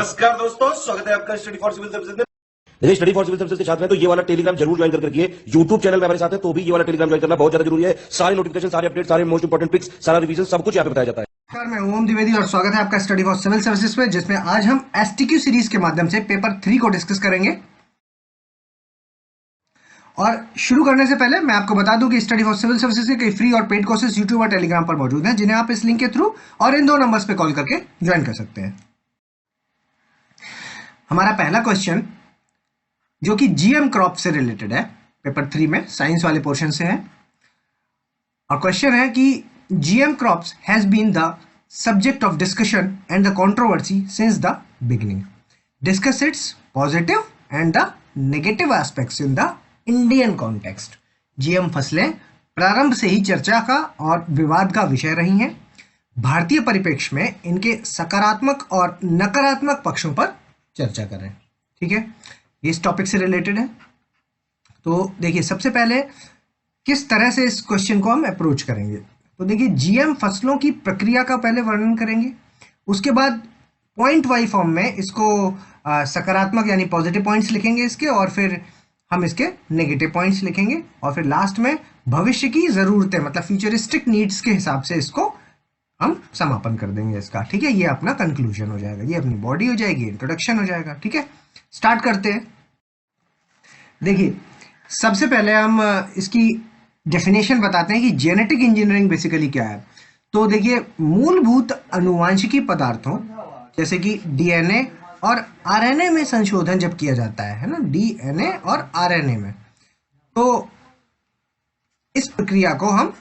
नमस्कार दोस्तों, स्वागत है आपका स्टडी फॉर सिविल सर्विसेज में। यदि स्टडी फॉर सिविल सर्विसेज के छात्र हैं तो ये वाला टेलीग्राम जरूर ज्वाइन करके रखिए। यूट्यूब चैनल में हमारे साथ है तो भी ये वाला टेलीग्राम ज्वाइन करना बहुत ज्यादा जरूरी है। सारे नोटिफिकेशन, सारे अपडेट, सारे मोस्ट इंपोर्टेंट ट्रिक्स, सारा रिवीजन सब कुछ यहाँ पे बताया जाता है। नमस्कार, मैं ओम द्विवेदी और स्वागत है आपका स्टडी फॉर सिविल सर्विसेज में, जिसमें आज हम एसटीक्यू सीरीज के माध्यम से पेपर 3 को डिस्कस करेंगे। और शुरू करने से पहले मैं आपको बता दूं कि स्टडी फॉर सिविल सर्विसेज के कई फ्री और पेड कोर्सेज यूट्यूब और टेलीग्राम पर मौजूद हैं, जिन्हें आप इस लिंक के थ्रू और इन दो नंबर्स पे कॉल करके ज्वाइन कर सकते हैं। हमारा पहला क्वेश्चन जो कि जीएम क्रॉप से रिलेटेड है, पेपर 3 में साइंस वाले पोर्शन से है। और क्वेश्चन है कि GM crops has been the subject of discussion and the controversy since the beginning. Discuss its positive and the negative aspects in the Indian context. GM फसलें प्रारंभ से ही चर्चा का और विवाद का विषय रही हैं। भारतीय परिप्रेक्ष्य में इनके सकारात्मक और नकारात्मक पक्षों पर चर्चा करें। ठीक है, ये इस टॉपिक से रिलेटेड है। तो देखिए, सबसे पहले किस तरह से इस क्वेश्चन को हम अप्रोच करेंगे। तो देखिए, जीएम फसलों की प्रक्रिया का पहले वर्णन करेंगे, उसके बाद पॉइंट वाइज फॉर्म में इसको सकारात्मक यानी पॉजिटिव पॉइंट्स लिखेंगे इसके, और फिर हम इसके नेगेटिव पॉइंट्स लिखेंगे, और फिर लास्ट में भविष्य की ज़रूरतें मतलब फ्यूचरिस्टिक नीड्स के हिसाब से इसको हम समापन कर देंगे इसका। ठीक है, ये अपना कंक्लूजन हो जाएगा, ये अपनी बॉडी हो जाएगी, इंट्रोडक्शन हो जाएगा। ठीक है, स्टार्ट करते हैं। देखिए, सबसे पहले हम इसकी डेफिनेशन बताते हैं कि जेनेटिक इंजीनियरिंग बेसिकली क्या है। तो देखिए, मूलभूत अनुवांशिकी पदार्थों जैसे कि डीएनए और आरएनए में संशोधन जब किया जाता है ना, डीएनए और आरएनए में, तो इस प्रक्रिया को हम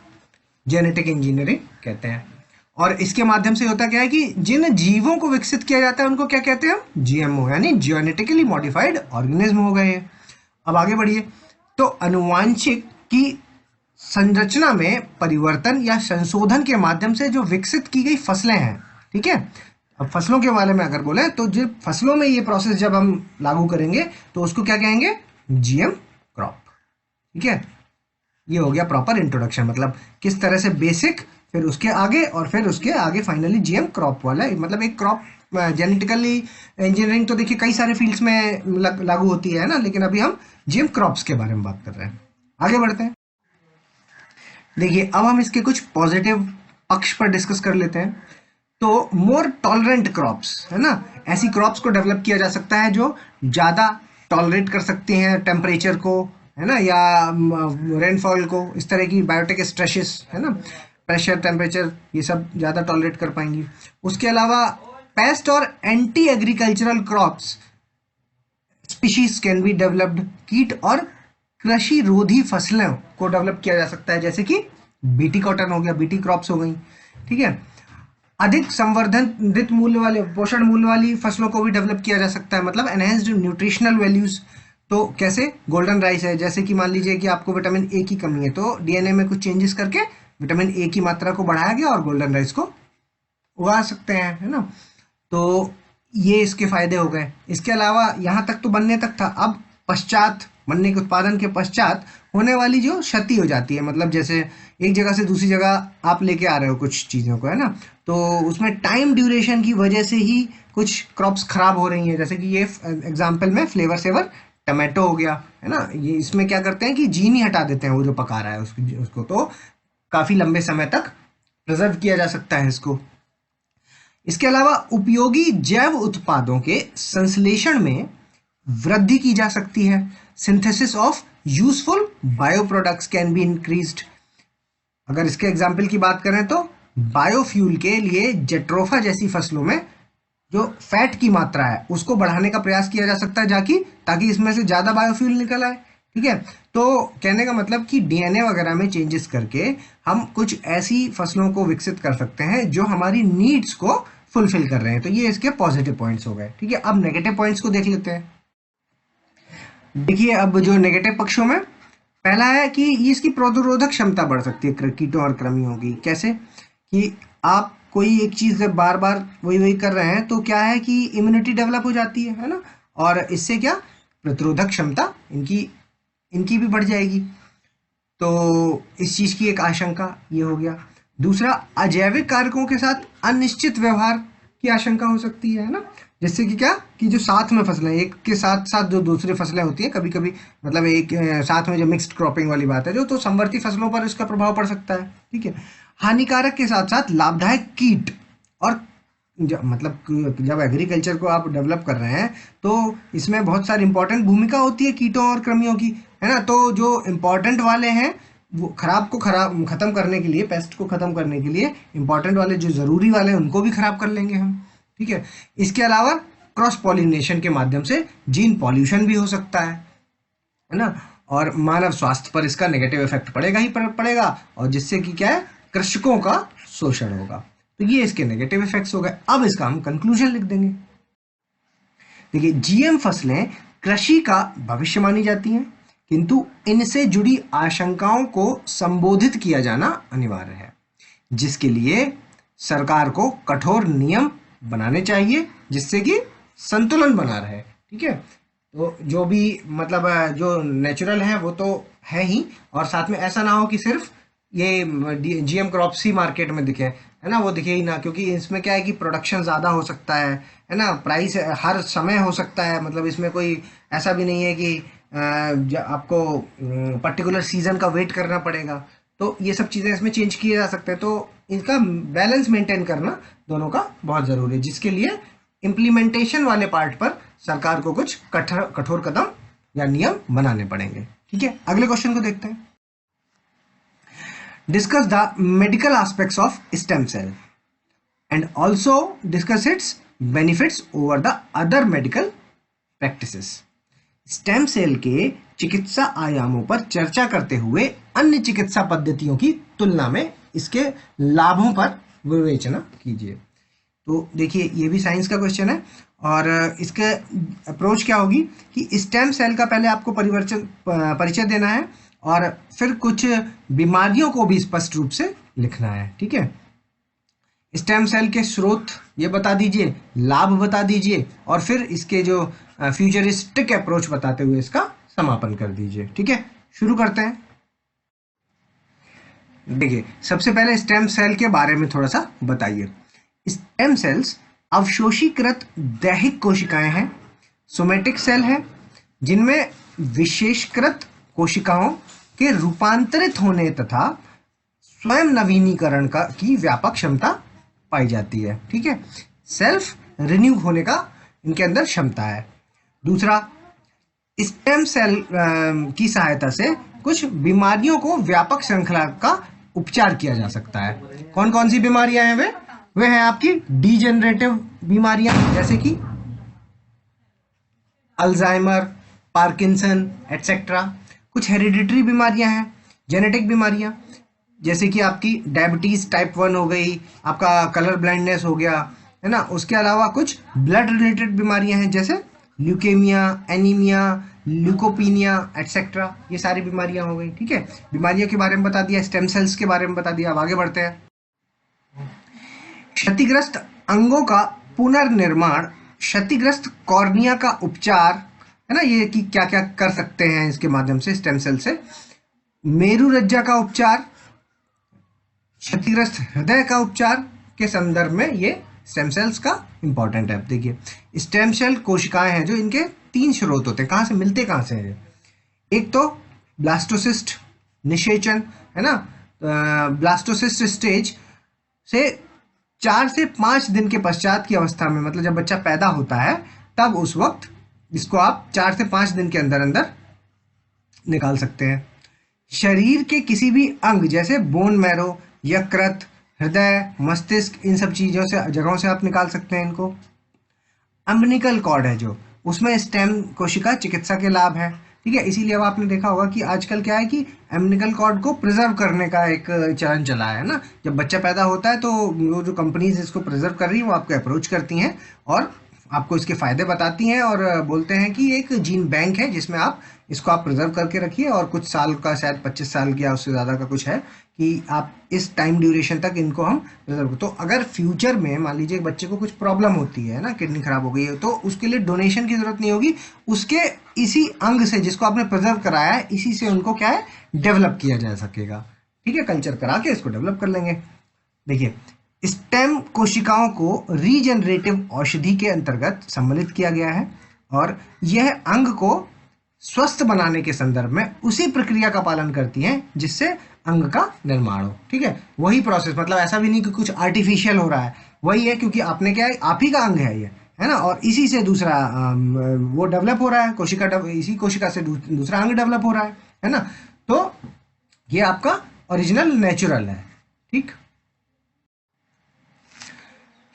जेनेटिक इंजीनियरिंग कहते हैं। और इसके माध्यम से होता क्या है कि जिन जीवों को विकसित किया जाता है उनको क्या कहते हैं हम, जीएमओ यानी जेनेटिकली मॉडिफाइड ऑर्गेनिज्म हो गए हैं। अब आगे बढ़िए। तो अनुवांशिक की संरचना में परिवर्तन या संशोधन के माध्यम से जो विकसित की गई फसलें हैं, ठीक है। अब फसलों के बारे में अगर बोले तो जो फसलों में ये प्रोसेस जब हम लागू करेंगे तो उसको क्या कहेंगे, जीएम क्रॉप। ठीक है, ये हो गया प्रॉपर इंट्रोडक्शन, मतलब किस तरह से बेसिक, फिर उसके आगे, और फिर उसके आगे फाइनली जीएम क्रॉप वाला। मतलब एक क्रॉप जेनेटिकली इंजीनियरिंग तो देखिए कई सारे फील्ड्स में लागू होती है ना, लेकिन अभी हम जीएम क्रॉप्स के बारे में बात कर रहे हैं। आगे बढ़ते हैं। देखिए, अब हम इसके कुछ पॉजिटिव पक्ष पर डिस्कस कर लेते हैं। तो मोर टॉलरेंट क्रॉप्स है ना, ऐसी क्रॉप्स को डेवलप किया जा सकता है जो ज़्यादा टॉलरेट कर सकती हैं टेम्परेचर को, है ना, या रेनफॉल को, इस तरह की बायोटिक स्ट्रेसेस है ना, प्रेशर, टेम्परेचर, ये सब ज़्यादा टॉलरेट कर पाएंगी। उसके अलावा पेस्ट और anti agricultural crops species can be developed. कीट और कृषि रोधी फसलों को डेवलप किया जा सकता है, जैसे कि बीटी कॉटन हो गया, बीटी क्रॉप्स हो गई। ठीक है, अधिक संवर्धित मूल्य वाले, पोषण मूल्य वाली फसलों को भी डेवलप किया जा सकता है, मतलब एनहेंस्ड न्यूट्रिशनल वैल्यूज। तो कैसे, गोल्डन राइस है, जैसे कि मान लीजिए कि आपको विटामिन ए की कमी है तो डीएनए में कुछ चेंजेस करके विटामिन ए की मात्रा को बढ़ाया गया और गोल्डन राइस को उगा सकते हैं, है ना। तो ये इसके फायदे हो गए। इसके अलावा यहाँ तक तो बनने तक था, अब पश्चात बनने के उत्पादन के पश्चात होने वाली जो क्षति हो जाती है, मतलब जैसे एक जगह से दूसरी जगह आप लेके आ रहे हो कुछ चीज़ों को, है ना, तो उसमें टाइम ड्यूरेशन की वजह से ही कुछ क्रॉप्स खराब हो रही हैं। जैसे कि ये एग्जाम्पल में फ्लेवर सेवर टमाटो हो गया, है ना। ये इसमें क्या करते हैं कि जीन ही हटा देते हैं, वो जो पका रहा है उसको तो काफ़ी लंबे समय तक प्रिजर्व किया जा सकता है इसको। इसके अलावा उपयोगी जैव उत्पादों के संश्लेषण में वृद्धि की जा सकती है। Synthesis of useful bio products can be increased. अगर इसके एग्जाम्पल की बात करें तो बायोफ्यूल के लिए जेट्रोफा जैसी फसलों में जो फैट की मात्रा है उसको बढ़ाने का प्रयास किया जा सकता है, ताकि इसमें से ज़्यादा बायोफ्यूल निकल आए। ठीक है, तो कहने का मतलब कि डीएनए वगैरह में चेंजेस करके हम कुछ ऐसी फसलों को विकसित कर सकते हैं जो हमारी नीड्स को फुलफिल कर रहे हैं। तो ये इसके पॉजिटिव पॉइंट्स हो गए। ठीक है, अब नेगेटिव पॉइंट्स को देख लेते हैं। देखिए, अब जो नेगेटिव पक्षों में पहला है कि इसकी प्रतिरोधक क्षमता बढ़ सकती है कीटों और कृमियों की। कैसे कि आप कोई एक चीज़ बार बार वही कर रहे हैं तो क्या है कि इम्यूनिटी डेवलप हो जाती है ना, और इससे क्या प्रतिरोधक क्षमता इनकी भी बढ़ जाएगी। तो इस चीज़ की एक आशंका ये हो गया। दूसरा, अजैविक कारकों के साथ अनिश्चित व्यवहार की आशंका हो सकती है ना, जिससे कि क्या कि जो साथ में फसलें एक के साथ साथ जो दूसरी फसलें होती हैं कभी कभी मतलब एक साथ में जो मिक्स्ड क्रॉपिंग वाली बात है जो तो समवर्ती फसलों पर इसका प्रभाव पड़ सकता है। ठीक है, हानिकारक के साथ साथ लाभदायक कीट और मतलब जब एग्रीकल्चर को आप डेवलप कर रहे हैं तो इसमें बहुत सारी इंपॉर्टेंट भूमिका होती है कीटों और कृमियों की, है ना। तो जो इंपॉर्टेंट वाले हैं वो खराब को खत्म करने के लिए, पेस्ट को खत्म करने के लिए इंपॉर्टेंट वाले जो जरूरी वाले हैं उनको भी खराब कर लेंगे हम। ठीक है, इसके अलावा क्रॉस पॉलिनेशन के माध्यम से जीन पॉल्यूशन भी हो सकता है ना, और मानव स्वास्थ्य पर इसका नेगेटिव इफेक्ट पड़ेगा ही पड़ेगा, और जिससे कि क्या है कृषकों का शोषण होगा। तो ये इसके नेगेटिव इफेक्ट्स हो गए। अब इसका हम कंक्लूजन लिख देंगे। देखिए, जीएम फसलें कृषि का भविष्य मानी जाती हैं, किंतु इनसे जुड़ी आशंकाओं को संबोधित किया जाना अनिवार्य है, जिसके लिए सरकार को कठोर नियम बनाने चाहिए जिससे कि संतुलन बना रहे। ठीक है, तो जो भी मतलब जो नेचुरल है वो तो है ही, और साथ में ऐसा ना हो कि सिर्फ ये जीएम क्रॉप्स ही मार्केट में दिखे, है ना, वो दिखे ही ना, क्योंकि इसमें क्या है कि प्रोडक्शन ज़्यादा हो सकता है ना, प्राइस हर समय हो सकता है, मतलब इसमें कोई ऐसा भी नहीं है कि आपको पर्टिकुलर सीजन का वेट करना पड़ेगा। तो ये सब चीज़ें इसमें चेंज किए जा सकते हैं, तो इनका बैलेंस मेंटेन करना दोनों का बहुत ज़रूरी है, जिसके लिए इम्प्लीमेंटेशन वाले पार्ट पर सरकार को कुछ कठोर कदम या नियम बनाने पड़ेंगे। ठीक है, अगले क्वेश्चन को देखते हैं। Discuss the medical aspects of stem cell and also discuss its benefits over the other medical practices. Stem cell के चिकित्सा आयामों पर चर्चा करते हुए अन्य चिकित्सा पद्धतियों की तुलना में इसके लाभों पर विवेचना कीजिए। तो देखिए, ये भी साइंस का क्वेश्चन है, और इसके अप्रोच क्या होगी कि स्टेम सेल का पहले आपको परिचय देना है, और फिर कुछ बीमारियों को भी स्पष्ट रूप से लिखना है। ठीक है, स्टेम सेल के स्रोत ये बता दीजिए, लाभ बता दीजिए, और फिर इसके जो फ्यूचरिस्टिक अप्रोच बताते हुए इसका समापन कर दीजिए। ठीक है, शुरू करते हैं। देखिए, सबसे पहले स्टेम सेल के बारे में थोड़ा सा बताइए। स्टेम सेल्स अवशोषीकृत दैहिक कोशिकाएं हैं, सोमेटिक सेल हैं, जिनमें विशेषकृत कोशिकाओं के रूपांतरित होने तथा स्वयं नवीनीकरण की व्यापक क्षमता पाई जाती है। ठीक है, सेल्फ रिन्यू होने का इनके अंदर क्षमता है। दूसरा, स्टेम सेल की सहायता से कुछ बीमारियों को व्यापक श्रृंखला का उपचार किया जा सकता है। कौन कौन सी बीमारियां हैं वे हैं आपकी डीजेनरेटिव बीमारियां, जैसे कि अल्जाइमर, पार्किंसन एटसेट्रा। कुछ हेरिडिटरी बीमारियां हैं, जेनेटिक बीमारियां, जैसे कि आपकी डायबिटीज टाइप 1 हो गई, आपका कलर ब्लाइंडनेस हो गया, है ना। उसके अलावा कुछ ब्लड रिलेटेड बीमारियां हैं, जैसे ल्यूकेमिया, एनीमिया, ल्यूकोपीनिया एटसेट्रा। ये सारी बीमारियां हो गई। ठीक है, बीमारियों के बारे में बता दिया, स्टेम सेल्स के बारे में बता दिया। अब आगे बढ़ते हैं। क्षतिग्रस्त अंगों का पुनर्निर्माण, क्षतिग्रस्त कॉर्निया का उपचार, है ना, ये कि क्या क्या कर सकते हैं इसके माध्यम से स्टेम सेल से। मेरुरज्जा का उपचार, क्षतिग्रस्त हृदय का उपचार के संदर्भ में ये स्टेम सेल्स का इंपॉर्टेंट है। देखिए, स्टेम सेल कोशिकाएं हैं जो इनके 3 स्रोत होते हैं। कहाँ से मिलते, कहाँ से है? एक तो ब्लास्टोसिस्ट निषेचन, है ना। ब्लास्टोसिस्ट स्टेज से 4 से 5 दिन के पश्चात की अवस्था में, मतलब जब बच्चा पैदा होता है तब उस वक्त इसको आप 4 से 5 दिन के अंदर अंदर निकाल सकते हैं। शरीर के किसी भी अंग जैसे बोन मैरो, यकृत, हृदय, मस्तिष्क, इन सब चीज़ों से जगहों से आप निकाल सकते हैं इनको। अम्बिलिकल कॉर्ड है जो, उसमें स्टेम कोशिका चिकित्सा के लाभ है। ठीक है, इसीलिए अब आपने देखा होगा कि आजकल क्या है कि अम्बिलिकल कॉर्ड को प्रिजर्व करने का एक चलन चला है ना। जब बच्चा पैदा होता है तो वो जो कंपनीज इसको प्रिजर्व कर रही हैं वो आपको अप्रोच करती हैं और आपको इसके फ़ायदे बताती हैं और बोलते हैं कि एक जीन बैंक है जिसमें आप इसको आप प्रिजर्व करके रखिए, और कुछ साल का, शायद 25 साल या उससे ज़्यादा का कुछ है कि आप इस टाइम ड्यूरेशन तक इनको हम प्रिजर्व। तो अगर फ्यूचर में मान लीजिए बच्चे को कुछ प्रॉब्लम होती है ना, किडनी खराब हो गई है, तो उसके लिए डोनेशन की ज़रूरत नहीं होगी, उसके इसी अंग से जिसको आपने प्रिजर्व कराया है इसी से उनको क्या है डेवलप किया जा सकेगा। ठीक है, कल्चर करा के इसको डेवलप कर लेंगे। देखिए, स्टेम कोशिकाओं को रीजनरेटिव औषधि के अंतर्गत सम्मिलित किया गया है और यह अंग को स्वस्थ बनाने के संदर्भ में उसी प्रक्रिया का पालन करती हैं जिससे अंग का निर्माण हो। ठीक है, वही प्रोसेस, मतलब ऐसा भी नहीं कि कुछ आर्टिफिशियल हो रहा है, वही है, क्योंकि आपने क्या है, आप ही का अंग है ये, है ना, और इसी से दूसरा वो डेवलप हो रहा है, इसी कोशिका से दूसरा अंग डेवलप हो रहा है ना। तो ये आपका ओरिजिनल नेचुरल है। ठीक,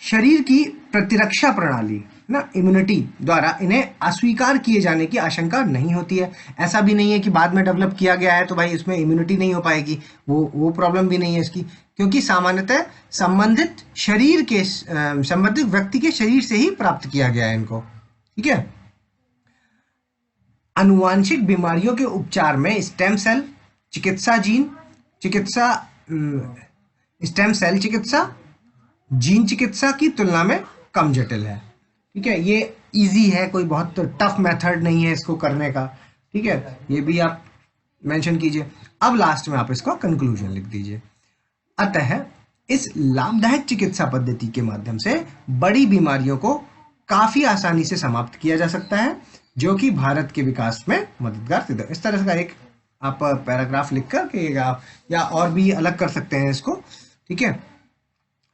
शरीर की प्रतिरक्षा प्रणाली ना, इम्यूनिटी द्वारा इन्हें अस्वीकार किए जाने की आशंका नहीं होती है। ऐसा भी नहीं है कि बाद में डेवलप किया गया है तो भाई इसमें इम्यूनिटी नहीं हो पाएगी, वो प्रॉब्लम भी नहीं है इसकी, क्योंकि सामान्यतः संबंधित व्यक्ति के शरीर से ही प्राप्त किया गया है इनको। ठीक है, आनुवांशिक बीमारियों के उपचार में स्टेम सेल चिकित्सा जीन चिकित्सा की तुलना में कम जटिल है। ठीक है, ये इजी है, कोई बहुत टफ मेथड नहीं है इसको करने का। ठीक है, ये भी आप मेंशन कीजिए। अब लास्ट में आप इसको कंक्लूजन लिख दीजिए। अतः इस लाभदायक चिकित्सा पद्धति के माध्यम से बड़ी बीमारियों को काफी आसानी से समाप्त किया जा सकता है, जो कि भारत के विकास में मददगार सिद्ध। इस तरह का एक आप पैराग्राफ लिख कर या और भी अलग कर सकते हैं इसको। ठीक है,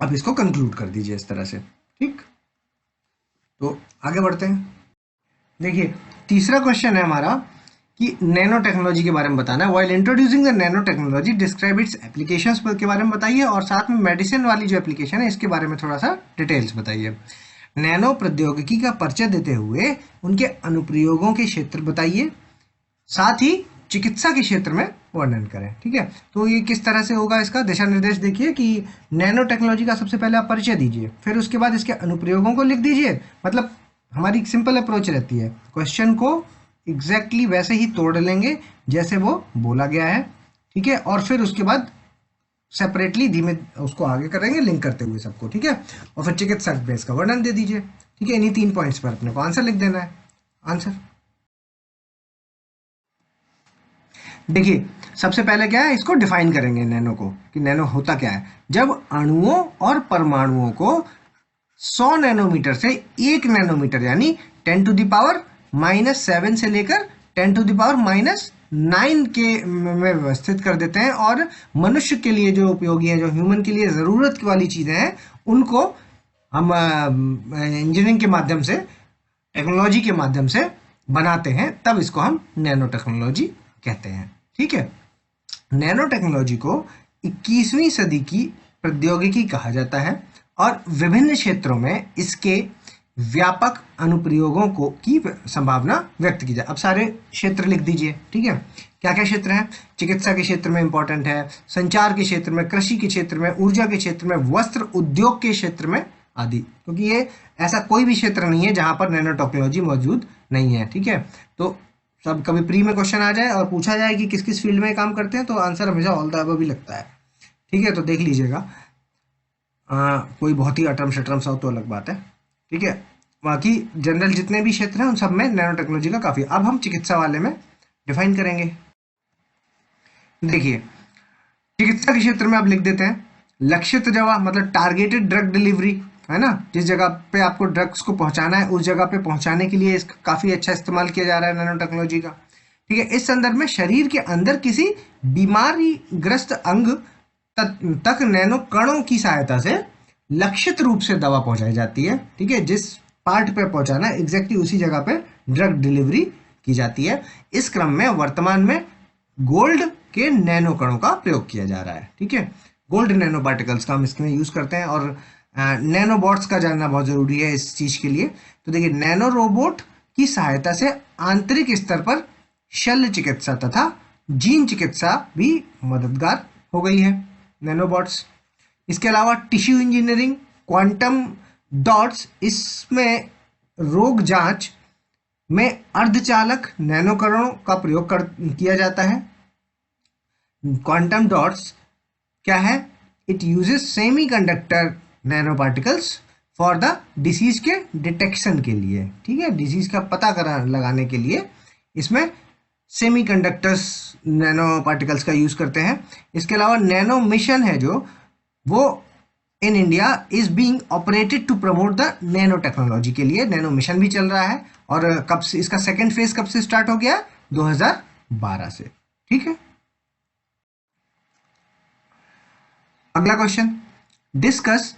अब इसको कंक्लूड कर दीजिए इस तरह से। ठीक, तो आगे बढ़ते हैं। देखिए, तीसरा क्वेश्चन है हमारा कि नैनो टेक्नोलॉजी के बारे में बताना है। While introducing the nano technology describe it's applications के बारे में बताइए, और साथ में मेडिसिन वाली जो एप्लीकेशन है इसके बारे में थोड़ा सा डिटेल्स बताइए। नैनो प्रौद्योगिकी का परिचय देते हुए उनके अनुप्रयोगों के क्षेत्र बताइए, साथ ही चिकित्सा के क्षेत्र में वर्णन करें। ठीक है, तो ये किस तरह से होगा, इसका दिशा निर्देश देखिए कि नैनो टेक्नोलॉजी का सबसे पहले आप परिचय दीजिए, फिर उसके बाद इसके अनुप्रयोगों को लिख दीजिए। मतलब हमारी सिंपल अप्रोच रहती है, क्वेश्चन को एग्जैक्टली वैसे ही तोड़ लेंगे जैसे वो बोला गया है। ठीक है, और फिर उसके बाद सेपरेटली धीमे उसको आगे करेंगे लिंक करते हुए सबको। ठीक है, और फिर चिकित्सा बेस का वर्णन दे दीजिए। ठीक है, इन्हीं 3 पॉइंट्स पर अपने को आंसर लिख देना है। आंसर देखिए, सबसे पहले क्या है, इसको डिफाइन करेंगे नैनो को, कि नैनो होता क्या है। जब अणुओं और परमाणुओं को 100 नैनोमीटर से 1 नैनोमीटर यानी 10⁻⁻7 से लेकर 10⁻⁹ के में व्यवस्थित कर देते हैं, और मनुष्य के लिए जो उपयोगी है, जो ह्यूमन के लिए जरूरत वाली चीजें हैं, उनको हम इंजीनियरिंग के माध्यम से, टेक्नोलॉजी के माध्यम से बनाते हैं, तब इसको हम नैनो टेक्नोलॉजी कहते हैं। ठीक है, नैनो टेक्नोलॉजी को 21वीं सदी की प्रौद्योगिकी कहा जाता है और विभिन्न क्षेत्रों में इसके व्यापक अनुप्रयोगों को की संभावना व्यक्त की जाए। अब सारे क्षेत्र लिख दीजिए। ठीक है, क्या क्या क्षेत्र हैं? चिकित्सा के क्षेत्र में इंपॉर्टेंट है, संचार के क्षेत्र में, कृषि के क्षेत्र में, ऊर्जा के क्षेत्र में, वस्त्र उद्योग के क्षेत्र में आदि, क्योंकि ये ऐसा कोई भी क्षेत्र नहीं है जहां पर नैनो टेक्नोलॉजी मौजूद नहीं है। ठीक है, तो सब कभी प्री में क्वेश्चन आ जाए और पूछा जाए कि किस किस फील्ड में काम करते हैं, तो आंसर हमेशा ऑल द अबव भी लगता है। ठीक है, तो देख लीजिएगा, कोई बहुत ही अटरम शटरम सा हो तो अलग बात है। ठीक है, बाकी जनरल जितने भी क्षेत्र हैं उन सब में नैनो टेक्नोलॉजी का काफी। अब हम चिकित्सा वाले में डिफाइन करेंगे। देखिए, चिकित्सा के क्षेत्र में आप लिख देते हैं लक्षित दवा, मतलब टारगेटेड ड्रग डिलीवरी, है ना, जिस जगह पे आपको ड्रग्स को पहुंचाना है उस जगह पे पहुंचाने के लिए इसका काफी अच्छा इस्तेमाल किया जा रहा है नैनो टेक्नोलॉजी का। ठीक है, इस संदर्भ में शरीर के अंदर किसी बीमारी ग्रस्त अंग तक नैनो कणों की सहायता से लक्षित रूप से दवा पहुंचाई जाती है। ठीक है, जिस पार्ट पे पहुंचाना है एग्जैक्टली उसी जगह पे ड्रग डिलीवरी की जाती है। इस क्रम में वर्तमान में गोल्ड के नैनो कणों का प्रयोग किया जा रहा है। ठीक है, गोल्ड नैनो पार्टिकल्स का हम इसमें यूज करते हैं, और नैनो बॉट्स का जानना बहुत जरूरी है इस चीज के लिए। तो देखिए, नैनो रोबोट की सहायता से आंतरिक स्तर पर शल्य चिकित्सा तथा जीन चिकित्सा भी मददगार हो गई है, नैनोबॉट्स। इसके अलावा टिश्यू इंजीनियरिंग, क्वांटम डॉट्स, इसमें रोग जांच में अर्धचालक नैनोकणों का प्रयोग किया जाता है। क्वांटम डॉट्स क्या है? It uses semi conductor nano particles for the disease के डिटेक्शन के लिए। ठीक है, डिसीज का पता लगाने के लिए इसमें सेमी कंडक्टर्स नैनो पार्टिकल्स का यूज करते हैं। इसके अलावा नैनो मिशन है जो वो in India is being operated to promote the nanotechnology. के लिए नैनो मिशन भी चल रहा है और कब से इसका सेकेंड फेज कब से स्टार्ट हो गया? 2012 से। ठीक है, अगला question, discuss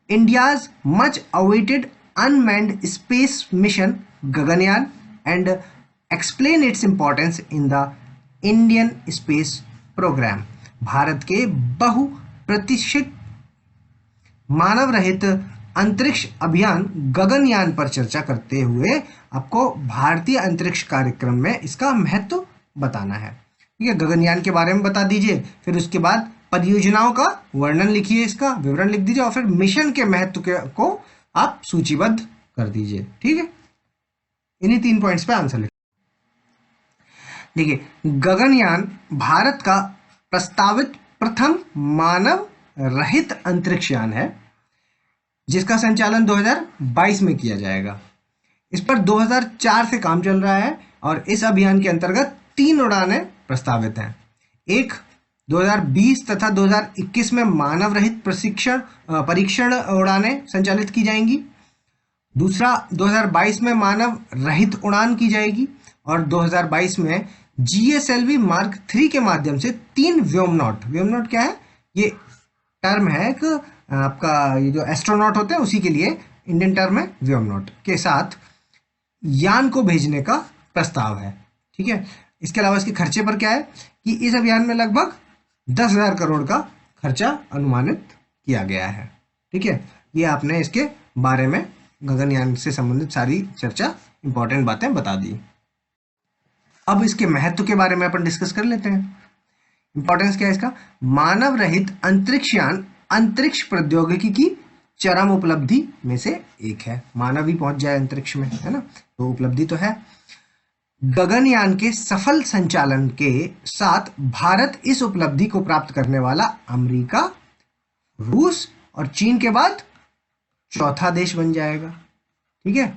India's much awaited unmanned space mission Gaganyaan and explain its importance in the Indian space programme. Bharat के बहुप्रतीक्षित मानव रहित अंतरिक्ष अभियान गगनयान पर चर्चा करते हुए आपको भारतीय अंतरिक्ष कार्यक्रम में इसका महत्व बताना है। ठीक है, गगनयान के बारे में बता दीजिए, फिर उसके बाद परियोजनाओं का वर्णन लिखिए, इसका विवरण लिख दीजिए और फिर मिशन के महत्व को आप सूचीबद्ध कर दीजिए। ठीक है, इन्हीं 3 पॉइंट्स पे आंसर लिखिए। देखिए, गगनयान भारत का प्रस्तावित प्रथम मानव रहित अंतरिक्ष यान है जिसका संचालन 2022 में किया जाएगा। इस पर 2004 से काम चल रहा है और इस अभियान के अंतर्गत 3 उड़ानें प्रस्तावित हैं। एक 2020 तथा 2021 में मानव रहित परीक्षण उड़ानें संचालित की जाएंगी। दूसरा 2022 में मानव रहित उड़ान की जाएगी और 2022 में GSLV मार्क 3 के माध्यम से 3 व्योमनॉट क्या है? ये टर्म है एक आपका, ये जो एस्ट्रोनॉट होते हैं उसी के लिए इंडियन टर्म है व्योमनॉट, के साथ यान को भेजने का प्रस्ताव है। ठीक है, इसके अलावा इसके खर्चे पर क्या है कि इस अभियान में लगभग 10,000 करोड़ का खर्चा अनुमानित किया गया है। ठीक है, ये आपने इसके बारे में गगनयान से संबंधित सारी चर्चा इंपॉर्टेंट बातें बता दी। अब इसके महत्व के बारे में अपन डिस्कस कर लेते हैं। इंपॉर्टेंस क्या है इसका? मानव रहित अंतरिक्ष यान अंतरिक्ष प्रौद्योगिकी की चरम उपलब्धि में से एक है। मानव ही पहुंच जाए अंतरिक्ष में, है ना, तो उपलब्धि तो है। गगनयान के सफल संचालन के साथ भारत इस उपलब्धि को प्राप्त करने वाला अमेरिका, रूस और चीन के बाद चौथा देश बन जाएगा। ठीक है,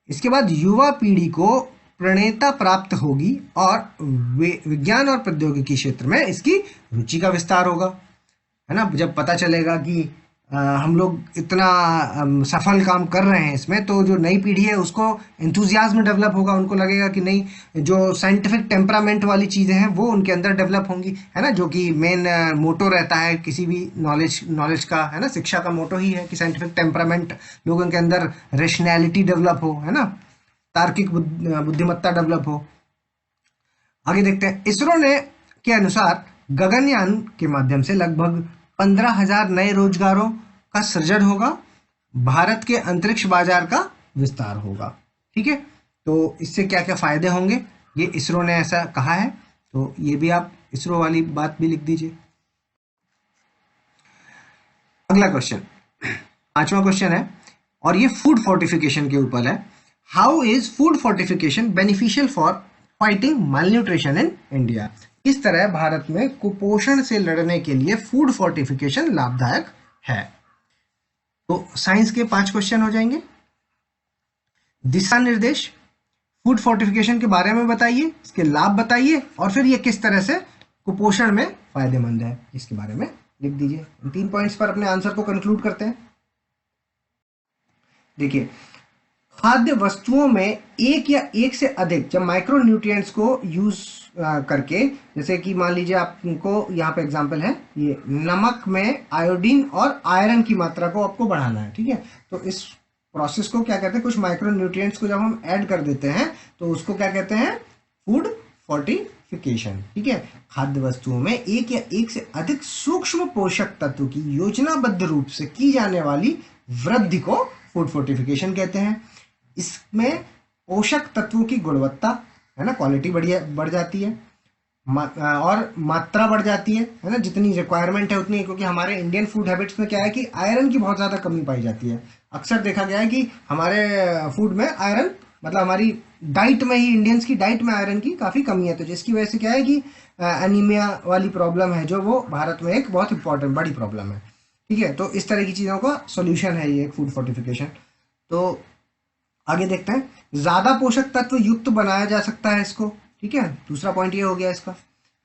इसके बाद युवा पीढ़ी को प्रणेता प्राप्त होगी और विज्ञान और प्रौद्योगिकी क्षेत्र में इसकी रुचि का विस्तार होगा, है ना। जब पता चलेगा कि हम लोग इतना सफल काम कर रहे हैं इसमें, तो जो नई पीढ़ी है उसको एंथुजियाज्म डेवलप होगा, उनको लगेगा कि नहीं, जो साइंटिफिक टेम्परामेंट वाली चीज़ें हैं वो उनके अंदर डेवलप होंगी, है ना, जो कि मेन मोटो रहता है किसी भी नॉलेज का, है ना। शिक्षा का मोटो ही है कि साइंटिफिक टेम्परामेंट, लोगों के अंदर रेशनैलिटी डेवलप हो, है ना, तार्किक बुद्धिमत्ता डेवलप हो। आगे देखते हैं, इसरो ने के अनुसार गगनयान के माध्यम से लगभग 15,000 नए रोजगारों का सृजन होगा, भारत के अंतरिक्ष बाजार का विस्तार होगा। ठीक है, तो इससे क्या क्या फायदे होंगे, ये इसरो ने ऐसा कहा है, तो ये भी आप इसरो वाली बात भी लिख दीजिए। अगला क्वेश्चन, 5वां क्वेश्चन है और ये फूड फोर्टिफिकेशन के ऊपर है। How is food fortification beneficial for fighting malnutrition in India? इस तरह भारत में कुपोषण से लड़ने के लिए फूड फोर्टिफिकेशन लाभदायक है। तो साइंस के 5 क्वेश्चन हो जाएंगे। दिशा निर्देश, फूड फोर्टिफिकेशन के बारे में बताइए, इसके लाभ बताइए और फिर ये किस तरह से कुपोषण में फायदेमंद है, इसके बारे में लिख दीजिए। इन 3 पॉइंट्स पर अपने आंसर को कंक्लूड करते हैं। देखिए, खाद्य वस्तुओं में एक या एक से अधिक जब माइक्रो न्यूट्रिएंट्स को यूज करके, जैसे कि मान लीजिए आपको यहाँ पे एग्जांपल है, ये नमक में आयोडीन और आयरन की मात्रा को आपको बढ़ाना है। ठीक है, तो इस प्रोसेस को क्या कहते हैं, कुछ माइक्रो न्यूट्रिएंट्स को जब हम ऐड कर देते हैं तो उसको क्या कहते हैं, फूड फोर्टिफिकेशन। ठीक है, खाद्य वस्तुओं में एक या एक से अधिक सूक्ष्म पोषक तत्व की योजनाबद्ध रूप से की जाने वाली वृद्धि को फूड फोर्टिफिकेशन कहते हैं। इसमें पोषक तत्वों की गुणवत्ता, है ना, क्वालिटी बढ़ जाती है और मात्रा बढ़ जाती है ना, जितनी रिक्वायरमेंट है उतनी, क्योंकि हमारे इंडियन फूड हैबिट्स में क्या है कि आयरन की बहुत ज़्यादा कमी पाई जाती है। अक्सर देखा गया है कि हमारे फूड में आयरन, मतलब हमारी डाइट में ही, इंडियंस की डाइट में आयरन की काफ़ी कमी है, तो जिसकी वजह से क्या है कि एनीमिया वाली प्रॉब्लम है, जो वो भारत में एक बहुत इंपॉर्टेंट बड़ी प्रॉब्लम है। ठीक है, तो इस तरह की चीज़ों का सोल्यूशन है ये एक फूड फोर्टिफिकेशन। तो आगे देखते हैं, ज्यादा पोषक तत्व युक्त बनाया जा सकता है इसको। ठीक है, दूसरा पॉइंट ये हो गया इसका,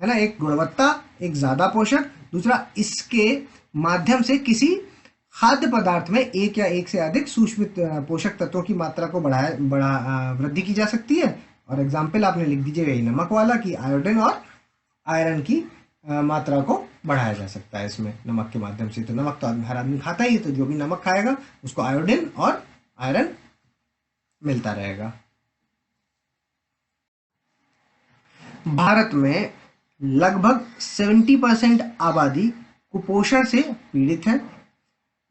है ना, एक गुणवत्ता, एक ज्यादा पोषक, दूसरा इसके माध्यम से किसी खाद्य पदार्थ में एक या एक से अधिक सूक्ष्म पोषक तत्वों की मात्रा को वृद्धि की जा सकती है। और एग्जाम्पल आपने लिख दीजिएगा ये नमक वाला कि आयोडीन और आयरन की मात्रा को बढ़ाया जा सकता है इसमें नमक के माध्यम से। तो नमक तो हर आदमी खाता ही है, तो जो भी नमक खाएगा उसको आयोडीन और आयरन मिलता रहेगा। भारत में लगभग 70% आबादी कुपोषण से पीड़ित है,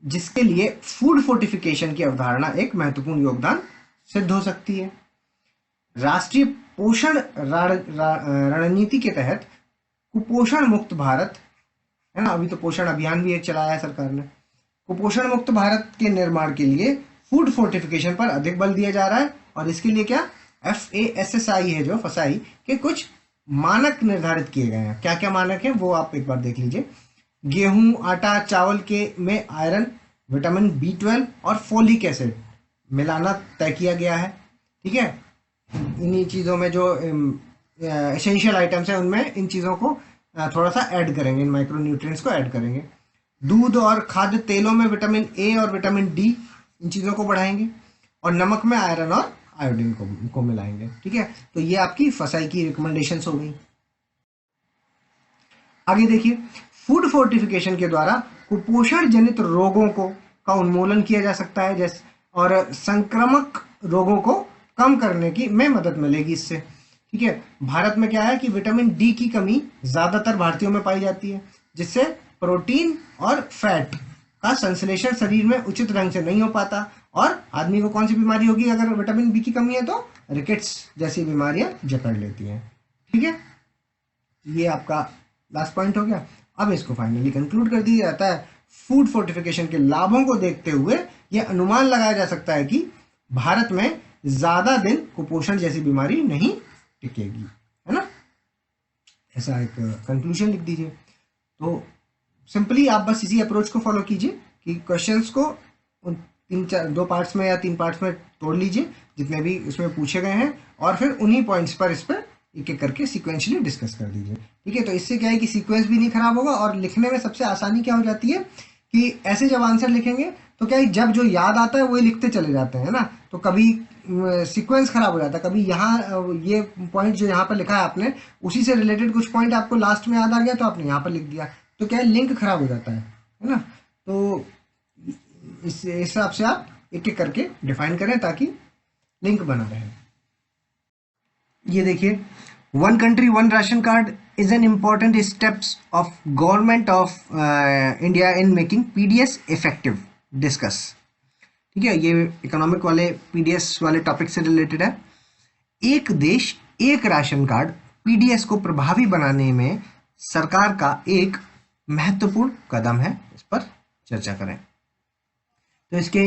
जिसके लिए फूड फोर्टिफिकेशन की अवधारणा एक महत्वपूर्ण योगदान सिद्ध हो सकती है। राष्ट्रीय पोषण रणनीति के तहत कुपोषण मुक्त भारत, है ना, अभी तो पोषण अभियान भी एक चलाया है सरकार ने, कुपोषण मुक्त भारत के निर्माण के लिए फूड फोर्टिफिकेशन पर अधिक बल दिया जा रहा है। और इसके लिए क्या FASSI है जो फसाई के कुछ मानक निर्धारित किए गए हैं। क्या क्या मानक हैं वो आप एक बार देख लीजिए। गेहूं, आटा, चावल के में आयरन, विटामिन B12 और फोलिक एसिड मिलाना तय किया गया है। ठीक है, इन्हीं चीज़ों में जो एसेंशियल आइटम्स हैं उनमें इन चीज़ों को थोड़ा सा ऐड करेंगे, इन माइक्रो न्यूट्रिएंट्स को ऐड करेंगे। दूध और खाद्य तेलों में विटामिन A और विटामिन D, इन चीज़ों को बढ़ाएंगे। और नमक में आयरन और आयोडीन को मिलाएंगे। ठीक है, तो ये आपकी फसाई की रिकमेंडेशंस हो गई। आगे देखिए, फूड फोर्टिफिकेशन के द्वारा कुपोषण जनित रोगों का उन्मूलन किया जा सकता है, जैसे और संक्रामक रोगों को कम करने की में मदद मिलेगी इससे। ठीक है, भारत में क्या है कि विटामिन D की कमी ज्यादातर भारतीयों में पाई जाती है, जिससे प्रोटीन और फैट का संश्लेषण शरीर में उचित ढंग से नहीं हो पाता। और आदमी को कौन सी बीमारी होगी अगर विटामिन B की कमी है? तो रिकेट्स जैसी बीमारियां जकड़ लेती हैं। ठीक है, ये आपका लास्ट पॉइंट हो गया। अब इसको फाइनली कंक्लूड कर दिया जाता है। फूड फोर्टिफिकेशन के लाभों को देखते हुए यह अनुमान लगाया जा सकता है कि भारत में ज्यादा दिन कुपोषण जैसी बीमारी नहीं टिकेगी, है ना। ऐसा एक कंक्लूजन लिख दीजिए। तो सिंपली आप बस इसी अप्रोच को फॉलो कीजिए कि क्वेश्चंस को दो पार्ट्स में या 3 पार्ट्स में तोड़ लीजिए जितने भी इसमें पूछे गए हैं, और फिर उन्हीं पॉइंट्स पर इस पर एक एक करके सीक्वेंशियली डिस्कस कर दीजिए। ठीक है, तो इससे क्या है कि सीक्वेंस भी नहीं खराब होगा, और लिखने में सबसे आसानी क्या हो जाती है कि ऐसे जब आंसर लिखेंगे तो क्या है, जब जो याद आता है वही लिखते चले जाते हैं ना, तो कभी सीक्वेंस खराब हो जाता है। कभी यहाँ ये पॉइंट जो यहाँ पर लिखा है आपने, उसी से रिलेटेड कुछ पॉइंट आपको लास्ट में याद आ गया तो आपने यहाँ पर लिख दिया, तो क्या है, लिंक खराब हो जाता है ना। तो इस हिसाब से आप एक एक करके डिफाइन करें ताकि लिंक बना रहे। ये देखिए, 1 country 1 ration card is an important steps of government of India in making PDS effective. Discuss. ठीक है, ये इकोनॉमिक वाले PDS वाले टॉपिक से रिलेटेड है। एक देश एक राशन कार्ड PDS को प्रभावी बनाने में सरकार का एक महत्वपूर्ण कदम है, इस पर चर्चा करें। तो इसके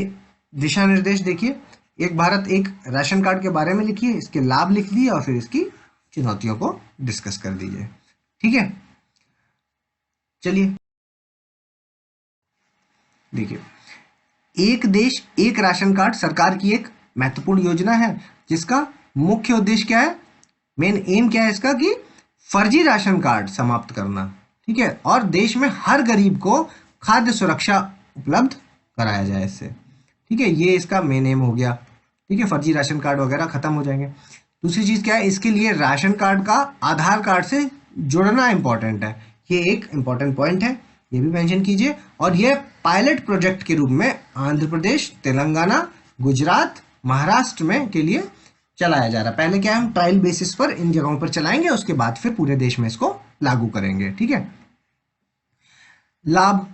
दिशा निर्देश देखिए। एक भारत एक राशन कार्ड के बारे में लिखिए, इसके लाभ लिख दिए और फिर इसकी चुनौतियों को डिस्कस कर दीजिए। ठीक है, चलिए देखिए, एक देश एक राशन कार्ड सरकार की एक महत्वपूर्ण योजना है, जिसका मुख्य उद्देश्य क्या है, मेन एम क्या है इसका, कि फर्जी राशन कार्ड समाप्त करना। ठीक है, और देश में हर गरीब को खाद्य सुरक्षा उपलब्ध कराया जाए इससे। ठीक है, ये इसका मेन एम हो गया। ठीक है, फर्जी राशन कार्ड वगैरह खत्म हो जाएंगे। दूसरी चीज क्या है, इसके लिए राशन कार्ड का आधार कार्ड से जुड़ना इंपॉर्टेंट है। ये एक इंपॉर्टेंट पॉइंट है, ये भी मेंशन कीजिए। और ये पायलट प्रोजेक्ट के रूप में आंध्र प्रदेश, तेलंगाना, गुजरात, महाराष्ट्र में के लिए चलाया जा रहा है। पहले क्या है, हम ट्रायल बेसिस पर इन जगहों पर चलाएंगे, उसके बाद फिर पूरे देश में इसको लागू करेंगे। ठीक है, लाभ,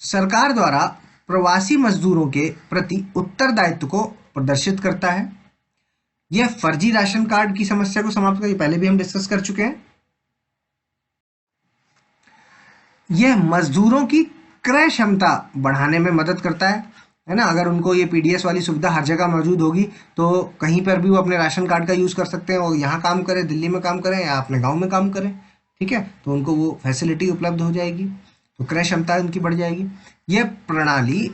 सरकार द्वारा प्रवासी मजदूरों के प्रति उत्तरदायित्व को प्रदर्शित करता है। यह फर्जी राशन कार्ड की समस्या को समाप्त कर, पहले भी हम डिस्कस कर चुके हैं। यह मजदूरों की क्रय क्षमता बढ़ाने में मदद करता है ना। अगर उनको ये PDS वाली सुविधा हर जगह मौजूद होगी तो कहीं पर भी वो अपने राशन कार्ड का यूज कर सकते हैं, और यहाँ काम करें, दिल्ली में काम करें या अपने गांव में काम करें। ठीक है, तो उनको वो फैसिलिटी उपलब्ध हो जाएगी, तो क्रय क्षमता उनकी बढ़ जाएगी। यह प्रणाली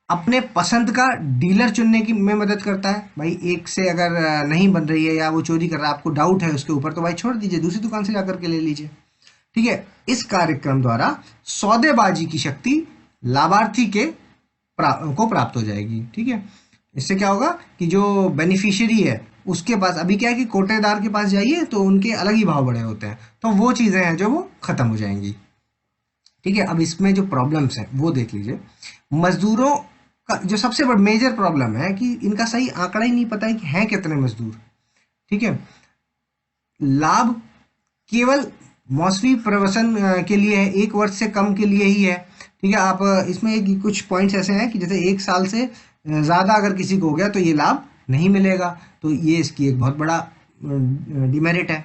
अपने पसंद का डीलर चुनने की में मदद करता है। भाई एक से अगर नहीं बन रही है या वो चोरी कर रहा है, आपको डाउट है उसके ऊपर, तो भाई छोड़ दीजिए, दूसरी दुकान से जाकर के ले लीजिए। ठीक है, इस कार्यक्रम द्वारा सौदेबाजी की शक्ति लाभार्थी के को प्राप्त हो जाएगी। ठीक है, इससे क्या होगा कि जो बेनिफिशियरी है उसके पास, अभी क्या है कि कोटेदार के पास जाइए तो उनके अलग ही भाव बड़े होते हैं, तो वो चीज़ें हैं जो वो खत्म हो जाएंगी। ठीक है, अब इसमें जो प्रॉब्लम्स हैं वो देख लीजिए। मजदूरों का जो सबसे बड़ा मेजर प्रॉब्लम है कि इनका सही आंकड़ा ही नहीं पता है कि हैं कितने मजदूर। ठीक है, लाभ केवल मौसमी प्रवसन के लिए है, 1 वर्ष से कम के लिए ही है। ठीक है, आप इसमें कुछ पॉइंट्स ऐसे हैं कि जैसे 1 साल से ज़्यादा अगर किसी को हो गया तो ये लाभ नहीं मिलेगा, तो ये इसकी एक बहुत बड़ा डिमेरिट है।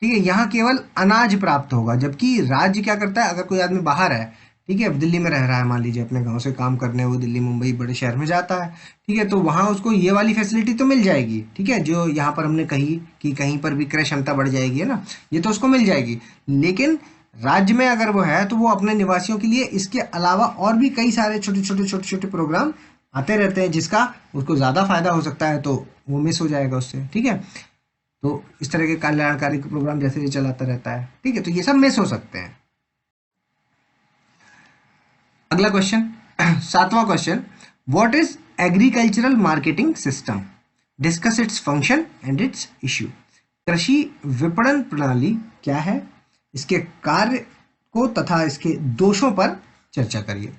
ठीक है, यहाँ केवल अनाज प्राप्त होगा, जबकि राज्य क्या करता है, अगर कोई आदमी बाहर है, ठीक है, दिल्ली में रह रहा है, मान लीजिए अपने गांव से काम करने वो दिल्ली मुंबई बड़े शहर में जाता है, ठीक है, तो वहाँ उसको ये वाली फैसिलिटी तो मिल जाएगी। ठीक है, जो यहाँ पर हमने कही कि कहीं पर भी क्रय क्षमता बढ़ जाएगी, है ना, ये तो उसको मिल जाएगी। लेकिन राज्य में अगर वो है तो वो अपने निवासियों के लिए इसके अलावा और भी कई सारे छोटे छोटे प्रोग्राम आते रहते हैं, जिसका उसको ज़्यादा फायदा हो सकता है, तो वो मिस हो जाएगा उससे। ठीक है, तो इस तरह के कल्याणकारी प्रोग्राम जैसे ये चलाता रहता है। ठीक है, तो ये सब मिस हो सकते हैं। अगला क्वेश्चन, 7वां question, what is agricultural marketing system, discuss its function and its issue. कृषि विपणन प्रणाली क्या है, इसके कार्य को तथा इसके दोषों पर चर्चा करिए।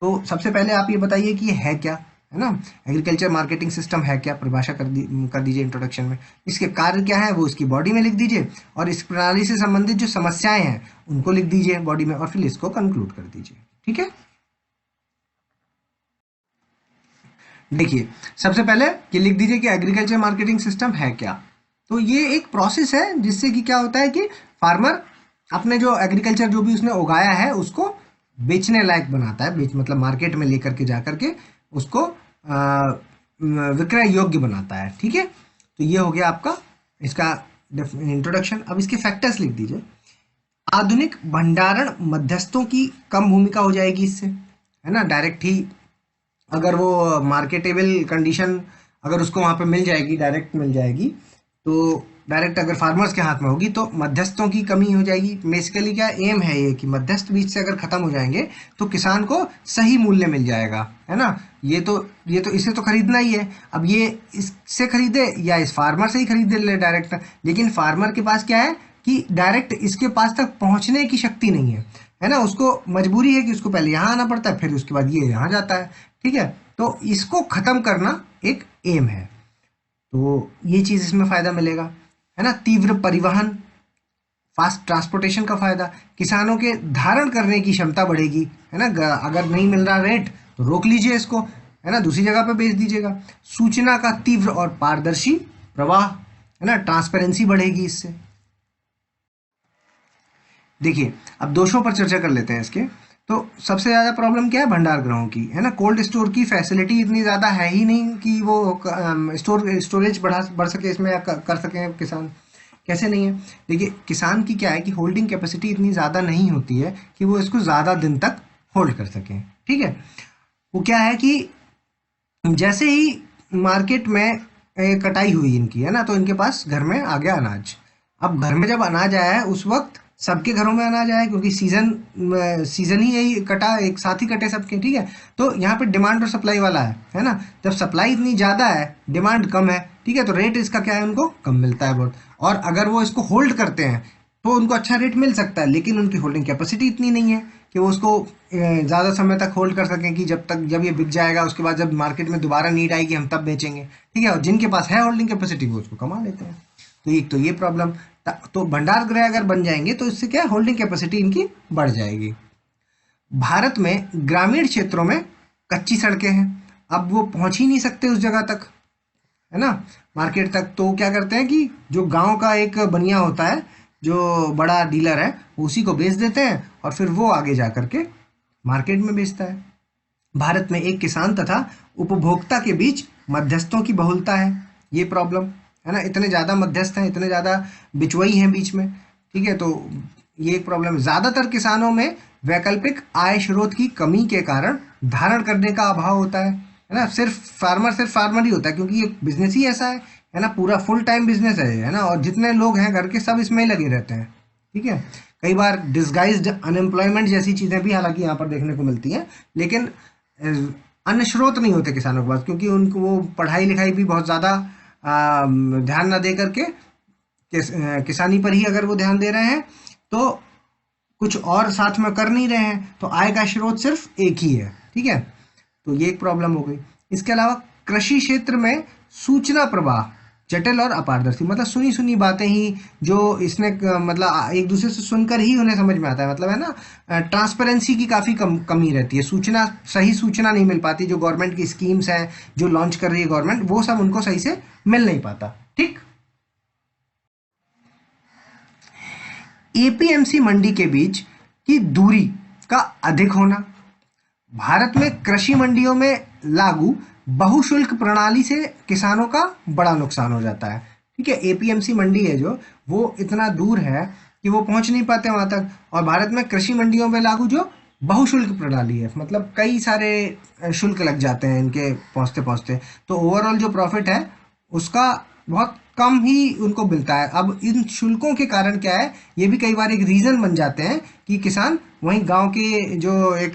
तो सबसे पहले आप ये बताइए कि ये है क्या, है ना, एग्रीकल्चर मार्केटिंग सिस्टम है क्या, परिभाषा कर दीजिए इंट्रोडक्शन में। इसके कार्य क्या है वो इसकी बॉडी में लिख दीजिए, और इस प्रणाली से संबंधित जो समस्याएं हैं उनको लिख दीजिए बॉडी में, और फिर इसको कंक्लूड कर दीजिए। ठीक है, देखिए सबसे पहले ये लिख दीजिए कि एग्रीकल्चर मार्केटिंग सिस्टम है क्या। तो ये एक प्रोसेस है जिससे कि क्या होता है कि फार्मर अपने जो एग्रीकल्चर जो भी उसने उगाया है उसको बेचने लायक बनाता है, मतलब मार्केट में लेकर के जा करके उसको विक्रय योग्य बनाता है। ठीक है, तो ये हो गया आपका इसका इंट्रोडक्शन। अब इसके फैक्टर्स लिख दीजिए। आधुनिक भंडारण मध्यस्थों की कम भूमिका हो जाएगी इससे, है ना, डायरेक्ट ही अगर वो मार्केटेबल कंडीशन अगर उसको वहाँ पे मिल जाएगी, डायरेक्ट मिल जाएगी, तो डायरेक्ट अगर फार्मर्स के हाथ में होगी तो मध्यस्थों की कमी हो जाएगी। बेसिकली क्या एम है ये कि मध्यस्थ बीच से अगर खत्म हो जाएंगे तो किसान को सही मूल्य मिल जाएगा, है ना। ये तो इसे तो खरीदना ही है, अब ये इससे खरीदे या इस फार्मर से ही खरीद ले डायरेक्ट, लेकिन फार्मर के पास क्या है कि डायरेक्ट इसके पास तक पहुंचने की शक्ति नहीं है ना, उसको मजबूरी है कि उसको पहले यहाँ आना पड़ता है, फिर उसके बाद ये यहाँ जाता है। ठीक है, तो इसको खत्म करना एक एम है, तो ये चीज़ इसमें फ़ायदा मिलेगा, है ना। तीव्र परिवहन, फास्ट ट्रांसपोर्टेशन का फायदा, किसानों के धारण करने की क्षमता बढ़ेगी, है ना। अगर नहीं मिल रहा रेट तो रोक लीजिए इसको, है ना, दूसरी जगह पे बेच दीजिएगा। सूचना का तीव्र और पारदर्शी प्रवाह, है ना, ट्रांसपेरेंसी बढ़ेगी इससे। देखिए अब दोषों पर चर्चा कर लेते हैं इसके। तो सबसे ज़्यादा प्रॉब्लम क्या है, भंडार गृहों की, है ना। कोल्ड स्टोर की फैसिलिटी इतनी ज़्यादा है ही नहीं कि वो स्टोरेज बढ़ सके इसमें या कर सकें किसान। कैसे नहीं है, देखिए किसान की क्या है कि होल्डिंग कैपेसिटी इतनी ज़्यादा नहीं होती है कि वो इसको ज़्यादा दिन तक होल्ड कर सकें। ठीक है, वो क्या है कि जैसे ही मार्केट में कटाई हुई इनकी, है ना, तो इनके पास घर में आ गया अनाज। अब घर में जब अनाज आया है उस वक्त सबके घरों में अनाज आया क्योंकि सीजन ही यही कटा, एक साथ ही कटे सबके। ठीक है, तो यहाँ पे डिमांड और सप्लाई वाला है ना। जब सप्लाई इतनी ज़्यादा है, डिमांड कम है, ठीक है, तो रेट इसका क्या है, उनको कम मिलता है बहुत। और अगर वो इसको होल्ड करते हैं तो उनको अच्छा रेट मिल सकता है, लेकिन उनकी होल्डिंग कैपेसिटी इतनी नहीं है कि वो उसको ज़्यादा समय तक होल्ड कर सकें कि जब ये बिक जाएगा उसके बाद जब मार्केट में दोबारा नीड आएगी हम तब बेचेंगे। ठीक है, और जिनके पास है होल्डिंग कैपेसिटी वो उसको कमा लेते हैं। तो ये प्रॉब्लम, तो भंडार गृह अगर बन जाएंगे तो इससे क्या होल्डिंग कैपेसिटी इनकी बढ़ जाएगी। भारत में ग्रामीण क्षेत्रों में कच्ची सड़कें हैं, अब वो पहुंच ही नहीं सकते उस जगह तक, है ना, मार्केट तक। तो क्या करते हैं कि जो गांव का एक बनिया होता है, जो बड़ा डीलर है, उसी को बेच देते हैं और फिर वो आगे जा करके मार्केट में बेचता है। भारत में एक किसान तथा उपभोक्ता के बीच मध्यस्थों की बहुलता है, ये प्रॉब्लम, है ना। इतने ज़्यादा मध्यस्थ हैं, इतने ज़्यादा बिचवई हैं बीच में। ठीक है, तो ये एक प्रॉब्लम है। ज़्यादातर किसानों में वैकल्पिक आय स्रोत की कमी के कारण धारण करने का अभाव होता है ना। सिर्फ फार्मर ही होता है क्योंकि ये बिजनेस ही ऐसा है ना, पूरा फुल टाइम बिजनेस है ना, और जितने लोग हैं घर के सब इसमें ही लगे रहते हैं। ठीक है। कई बार डिस्गाइज्ड अनएम्प्लॉयमेंट जैसी चीज़ें भी हालांकि यहाँ पर देखने को मिलती हैं, लेकिन अन्य स्रोत नहीं होते किसानों के पास, क्योंकि उनको वो पढ़ाई लिखाई भी बहुत ज़्यादा ध्यान ना दे करके किसानी पर ही अगर वो ध्यान दे रहे हैं तो कुछ और साथ में कर नहीं रहे हैं, तो आय का स्रोत सिर्फ एक ही है। ठीक है, तो ये एक प्रॉब्लम हो गई। इसके अलावा कृषि क्षेत्र में सूचना प्रवाह जटिल और अपारदर्शी, मतलब सुनी सुनी बातें ही जो इसने मतलब एक दूसरे से सुनकर ही उन्हें समझ में आता है, मतलब है ना, ट्रांसपेरेंसी की काफ़ी कमी रहती है, सही सूचना नहीं मिल पाती। जो गवर्नमेंट की स्कीम्स हैं जो लॉन्च कर रही है गवर्नमेंट, वो सब उनको सही से मिल नहीं पाता। ठीक, एपीएमसी मंडी के बीच की दूरी का अधिक होना, भारत में कृषि मंडियों में लागू बहुशुल्क प्रणाली से किसानों का बड़ा नुकसान हो जाता है। ठीक है, एपीएमसी मंडी है जो, वो इतना दूर है कि वो पहुंच नहीं पाते वहां तक, और भारत में कृषि मंडियों में लागू जो बहुशुल्क प्रणाली है, मतलब कई सारे शुल्क लग जाते हैं इनके पहुंचते पहुंचते, तो ओवरऑल जो प्रॉफिट है उसका बहुत कम ही उनको मिलता है। अब इन शुल्कों के कारण क्या है, ये भी कई बार एक रीज़न बन जाते हैं कि किसान वहीं गांव के जो एक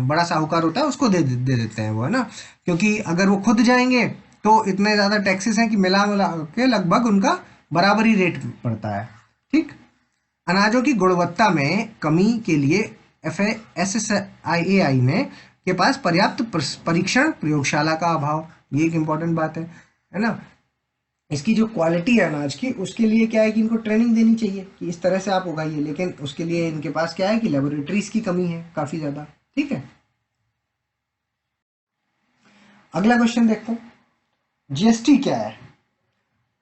बड़ा साहूकार होता है उसको दे देते हैं वो, है ना, क्योंकि अगर वो खुद जाएंगे तो इतने ज़्यादा टैक्सेस हैं कि मिला मिला के लगभग उनका बराबरी रेट पड़ता है। ठीक, अनाजों की गुणवत्ता में कमी के लिए FSSAI ने के पास पर्याप्त परीक्षण प्रयोगशाला का अभाव, ये एक इम्पॉर्टेंट बात है ना। इसकी जो क्वालिटी है अनाज की, उसके लिए क्या है कि इनको ट्रेनिंग देनी चाहिए कि इस तरह से आप उगाइए, लेकिन उसके लिए इनके पास क्या है कि लेबोरेटरीज की कमी है काफ़ी ज़्यादा। ठीक है, अगला क्वेश्चन देखते हैं, जीएसटी क्या है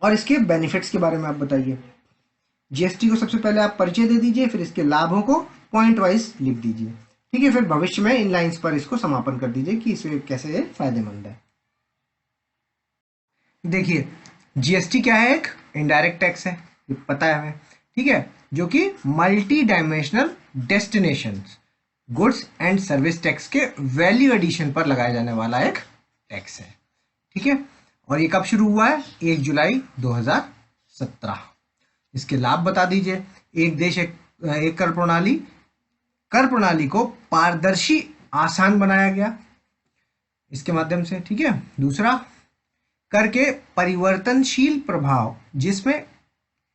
और इसके बेनिफिट्स के बारे में आप बताइए। जीएसटी को सबसे पहले आप परिचय दे दीजिए, फिर इसके लाभों को पॉइंट वाइज लिख दीजिए। ठीक है, फिर भविष्य में इन लाइंस पर इसको समापन कर दीजिए कि इसे कैसे फायदेमंद है। देखिए, जीएसटी क्या है, एक इनडायरेक्ट टैक्स है, ये पता है हमें। ठीक है, जो कि multi dimensional destination goods and service tax के वैल्यू एडिशन पर लगाया जाने वाला एक टैक्स है। ठीक है, और ये कब शुरू हुआ है, 1 जुलाई 2017। इसके लाभ बता दीजिए। एक देश एक कर प्रणाली को पारदर्शी आसान बनाया गया इसके माध्यम से। ठीक है, दूसरा, कर के परिवर्तनशील प्रभाव, जिसमें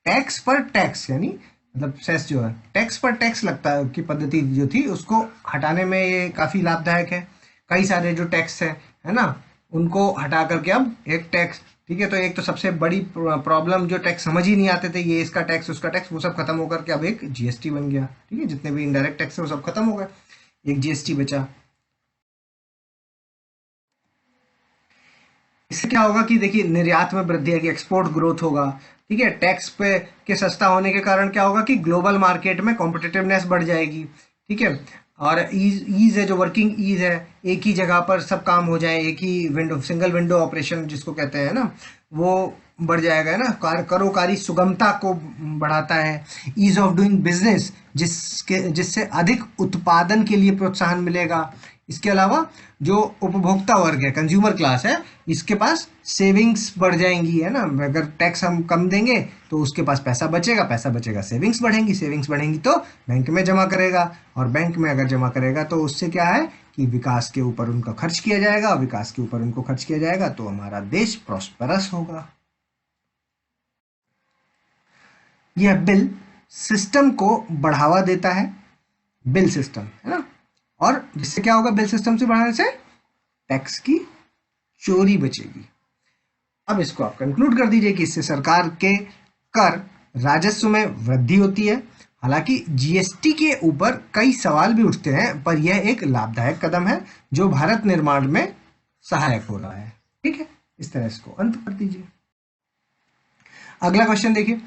टैक्स पर टैक्स यानी मतलब सेस जो है टैक्स पर टैक्स लगता है की पद्धति जो थी उसको हटाने में ये काफ़ी लाभदायक है। कई सारे जो टैक्स है ना, उनको हटा करके अब एक टैक्स, ठीक है, तो एक तो सबसे बड़ी प्रॉब्लम जो टैक्स समझ ही नहीं आते थे, ये इसका टैक्स उसका टैक्स, वो सब खत्म होकर के अब एक जीएसटी बन गया। ठीक है, जितने भी इनडायरेक्ट टैक्स है वो सब खत्म हो गए, एक जीएसटी बचा। इससे क्या होगा कि देखिए निर्यात में वृद्धि है कि एक्सपोर्ट ग्रोथ होगा। ठीक है, टैक्स पे के सस्ता होने के कारण क्या होगा कि ग्लोबल मार्केट में कॉम्पिटिटिवनेस बढ़ जाएगी। ठीक है, और ईज है, जो वर्किंग ईज है, एक ही जगह पर सब काम हो जाए, एक ही विंडो, सिंगल विंडो ऑपरेशन जिसको कहते हैं ना, वो बढ़ जाएगा, है ना। कारोकारी सुगमता को बढ़ाता है। ईज ऑफ डूइंग बिजनेस, जिससे अधिक उत्पादन के लिए प्रोत्साहन मिलेगा। इसके अलावा जो उपभोक्ता वर्ग है, कंज्यूमर क्लास है, इसके पास सेविंग्स बढ़ जाएंगी, है ना। अगर टैक्स हम कम देंगे तो उसके पास पैसा बचेगा, सेविंग्स बढ़ेंगी तो बैंक में जमा करेगा, और बैंक में अगर जमा करेगा तो उससे क्या है कि विकास के ऊपर उनका खर्च किया जाएगा, विकास के ऊपर उनको खर्च किया जाएगा तो हमारा देश प्रॉस्पेरस होगा। यह बिल सिस्टम को बढ़ावा देता है, बिल सिस्टम, है ना, और जिससे क्या होगा, बिल सिस्टम से बढ़ाने से टैक्स की चोरी बचेगी। अब इसको आप कंक्लूड कर दीजिए कि इससे सरकार के कर राजस्व में वृद्धि होती है। हालांकि जीएसटी के ऊपर कई सवाल भी उठते हैं, पर यह एक लाभदायक कदम है जो भारत निर्माण में सहायक हो रहा है। ठीक है, इस तरह इसको अंत कर दीजिए। अगला क्वेश्चन देखिए,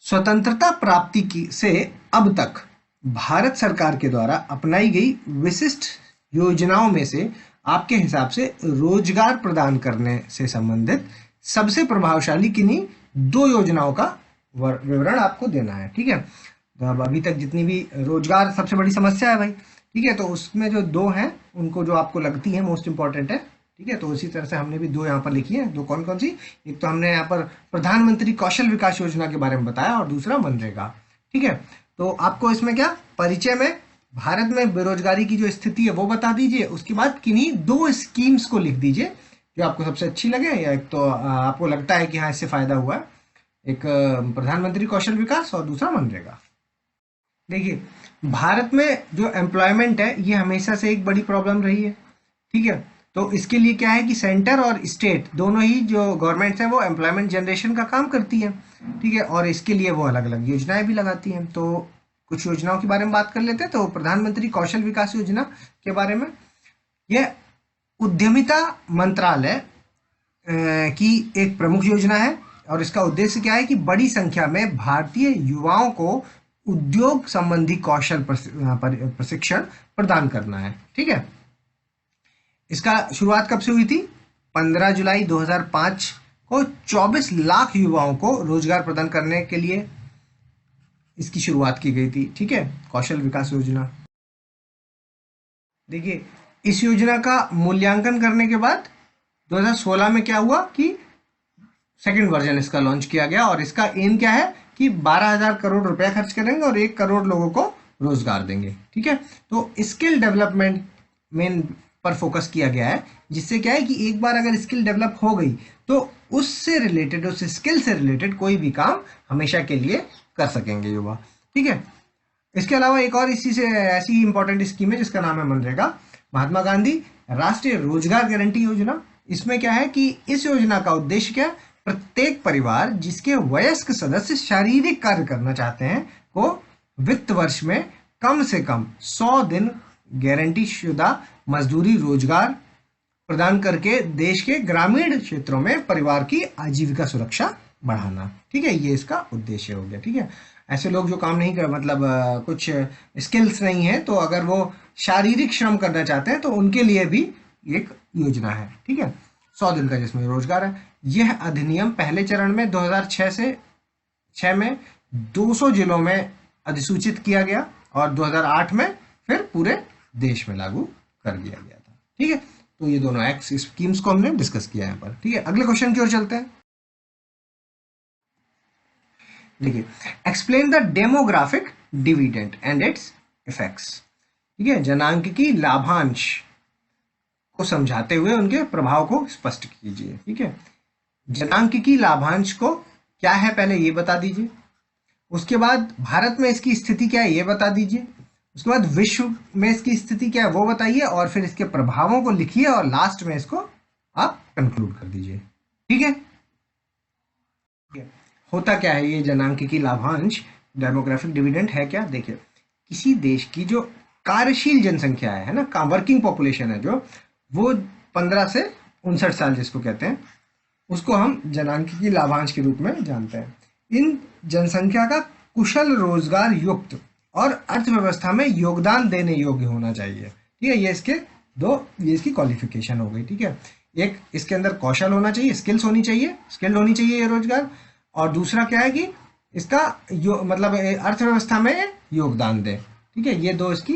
स्वतंत्रता प्राप्ति की से अब तक भारत सरकार के द्वारा अपनाई गई विशिष्ट योजनाओं में से आपके हिसाब से रोजगार प्रदान करने से संबंधित सबसे प्रभावशाली किन्हीं 2 योजनाओं का विवरण आपको देना है। ठीक है, तो अब अभी तक जितनी भी रोजगार सबसे बड़ी समस्या है भाई, ठीक है, तो उसमें जो 2 हैं उनको जो आपको लगती है मोस्ट इंपॉर्टेंट है। ठीक है, तो उसी तरह से हमने भी 2 यहाँ पर लिखी है। 2 कौन कौन सी, एक तो हमने यहाँ पर प्रधानमंत्री कौशल विकास योजना के बारे में बताया और दूसरा मनरेगा। ठीक है, तो आपको इसमें क्या परिचय में भारत में बेरोजगारी की जो स्थिति है वो बता दीजिए, उसके बाद किन्हीं 2 स्कीम्स को लिख दीजिए जो आपको सबसे अच्छी लगे, या एक तो आपको लगता है कि हाँ इससे फायदा हुआ है, एक प्रधानमंत्री कौशल विकास और दूसरा मनरेगा। देखिए, भारत में जो एम्प्लॉयमेंट है ये हमेशा से एक बड़ी प्रॉब्लम रही है, ठीक है, तो इसके लिए क्या है कि सेंटर और स्टेट दोनों ही जो गवर्नमेंट्स हैं वो एम्प्लॉयमेंट जनरेशन का काम करती है, ठीक है, और इसके लिए वो अलग अलग योजनाएं भी लगाती हैं। तो कुछ योजनाओं के बारे में बात कर लेते हैं। तो प्रधानमंत्री कौशल विकास योजना के बारे में, यह उद्यमिता मंत्रालय की एक प्रमुख योजना है और इसका उद्देश्य क्या है कि बड़ी संख्या में भारतीय युवाओं को उद्योग संबंधी कौशल प्रशिक्षण प्रदान करना है, ठीक है। इसका शुरुआत कब से हुई थी? 15 जुलाई 2005 को 24 लाख युवाओं को रोजगार प्रदान करने के लिए इसकी शुरुआत की गई थी, ठीक है, कौशल विकास योजना। देखिए, इस योजना का मूल्यांकन करने के बाद 2016 में क्या हुआ कि सेकंड वर्जन इसका लॉन्च किया गया और इसका एम क्या है कि 12,000 करोड़ रुपया खर्च करेंगे और 1 करोड़ लोगों को रोजगार देंगे, ठीक है। तो स्किल डेवलपमेंट मेन पर फोकस किया गया है, जिससे क्या है कि एक बार अगर स्किल डेवलप हो गई तो उससे रिलेटेड, उस स्किल से रिलेटेड कोई भी काम हमेशा के लिए कर सकेंगे युवा, ठीक है। इसके अलावा एक और इसी से ऐसी इंपॉर्टेंट स्कीम है जिसका नाम है मनरेगा, महात्मा गांधी राष्ट्रीय रोजगार गारंटी योजना। इसमें क्या है कि इस योजना का उद्देश्य क्या है, प्रत्येक परिवार जिसके वयस्क सदस्य शारीरिक कार्य करना चाहते हैं को वित्त वर्ष में कम से कम 100 दिन गारंटी शुदा मजदूरी रोजगार प्रदान करके देश के ग्रामीण क्षेत्रों में परिवार की आजीविका सुरक्षा बढ़ाना, ठीक है, ये इसका उद्देश्य हो गया, ठीक है। ऐसे लोग जो काम नहीं कर मतलब कुछ स्किल्स नहीं है, तो अगर वो शारीरिक श्रम करना चाहते हैं तो उनके लिए भी एक योजना है, ठीक है, 100 दिन का जिसमें रोजगार है। यह अधिनियम पहले चरण में 2006 में 200 जिलों में अधिसूचित किया गया और 2008 में फिर पूरे देश में लागू कर दिया गया था, ठीक है। तो ये दोनों एक्ट स्कीम्स को हमने डिस्कस किया यहाँ पर, ठीक है। अगले क्वेश्चन की ओर चलते हैं। देखिए, explain the demographic dividend and it's effects, ठीक है, जनांकिकी लाभांश को समझाते हुए उनके प्रभाव को स्पष्ट कीजिए, ठीक है। जनांकिकी लाभांश को क्या है पहले ये बता दीजिए, उसके बाद भारत में इसकी स्थिति क्या है ये बता दीजिए, उसके बाद विश्व में इसकी स्थिति क्या है वो बताइए और फिर इसके प्रभावों को लिखिए और लास्ट में इसको आप कंक्लूड कर दीजिए, ठीक है। होता क्या है ये जनांकिकी लाभांश, डेमोग्राफिक डिविडेंड है क्या? देखिए, किसी देश की जो कार्यशील जनसंख्या है ना, वर्किंग पॉपुलेशन है जो, वो 15 से 59 साल जिसको कहते हैं, उसको हम जनांकिकी लाभांश के रूप में जानते हैं। इन जनसंख्या का कुशल रोजगार युक्त और अर्थव्यवस्था में योगदान देने योग्य होना चाहिए, ठीक है। ये इसकी क्वालिफिकेशन हो गई, ठीक है। एक इसके अंदर कौशल होना चाहिए, स्किल्ड होनी चाहिए ये रोजगार, और दूसरा क्या है कि इसका मतलब अर्थव्यवस्था में योगदान दे, ठीक है। ये दो इसकी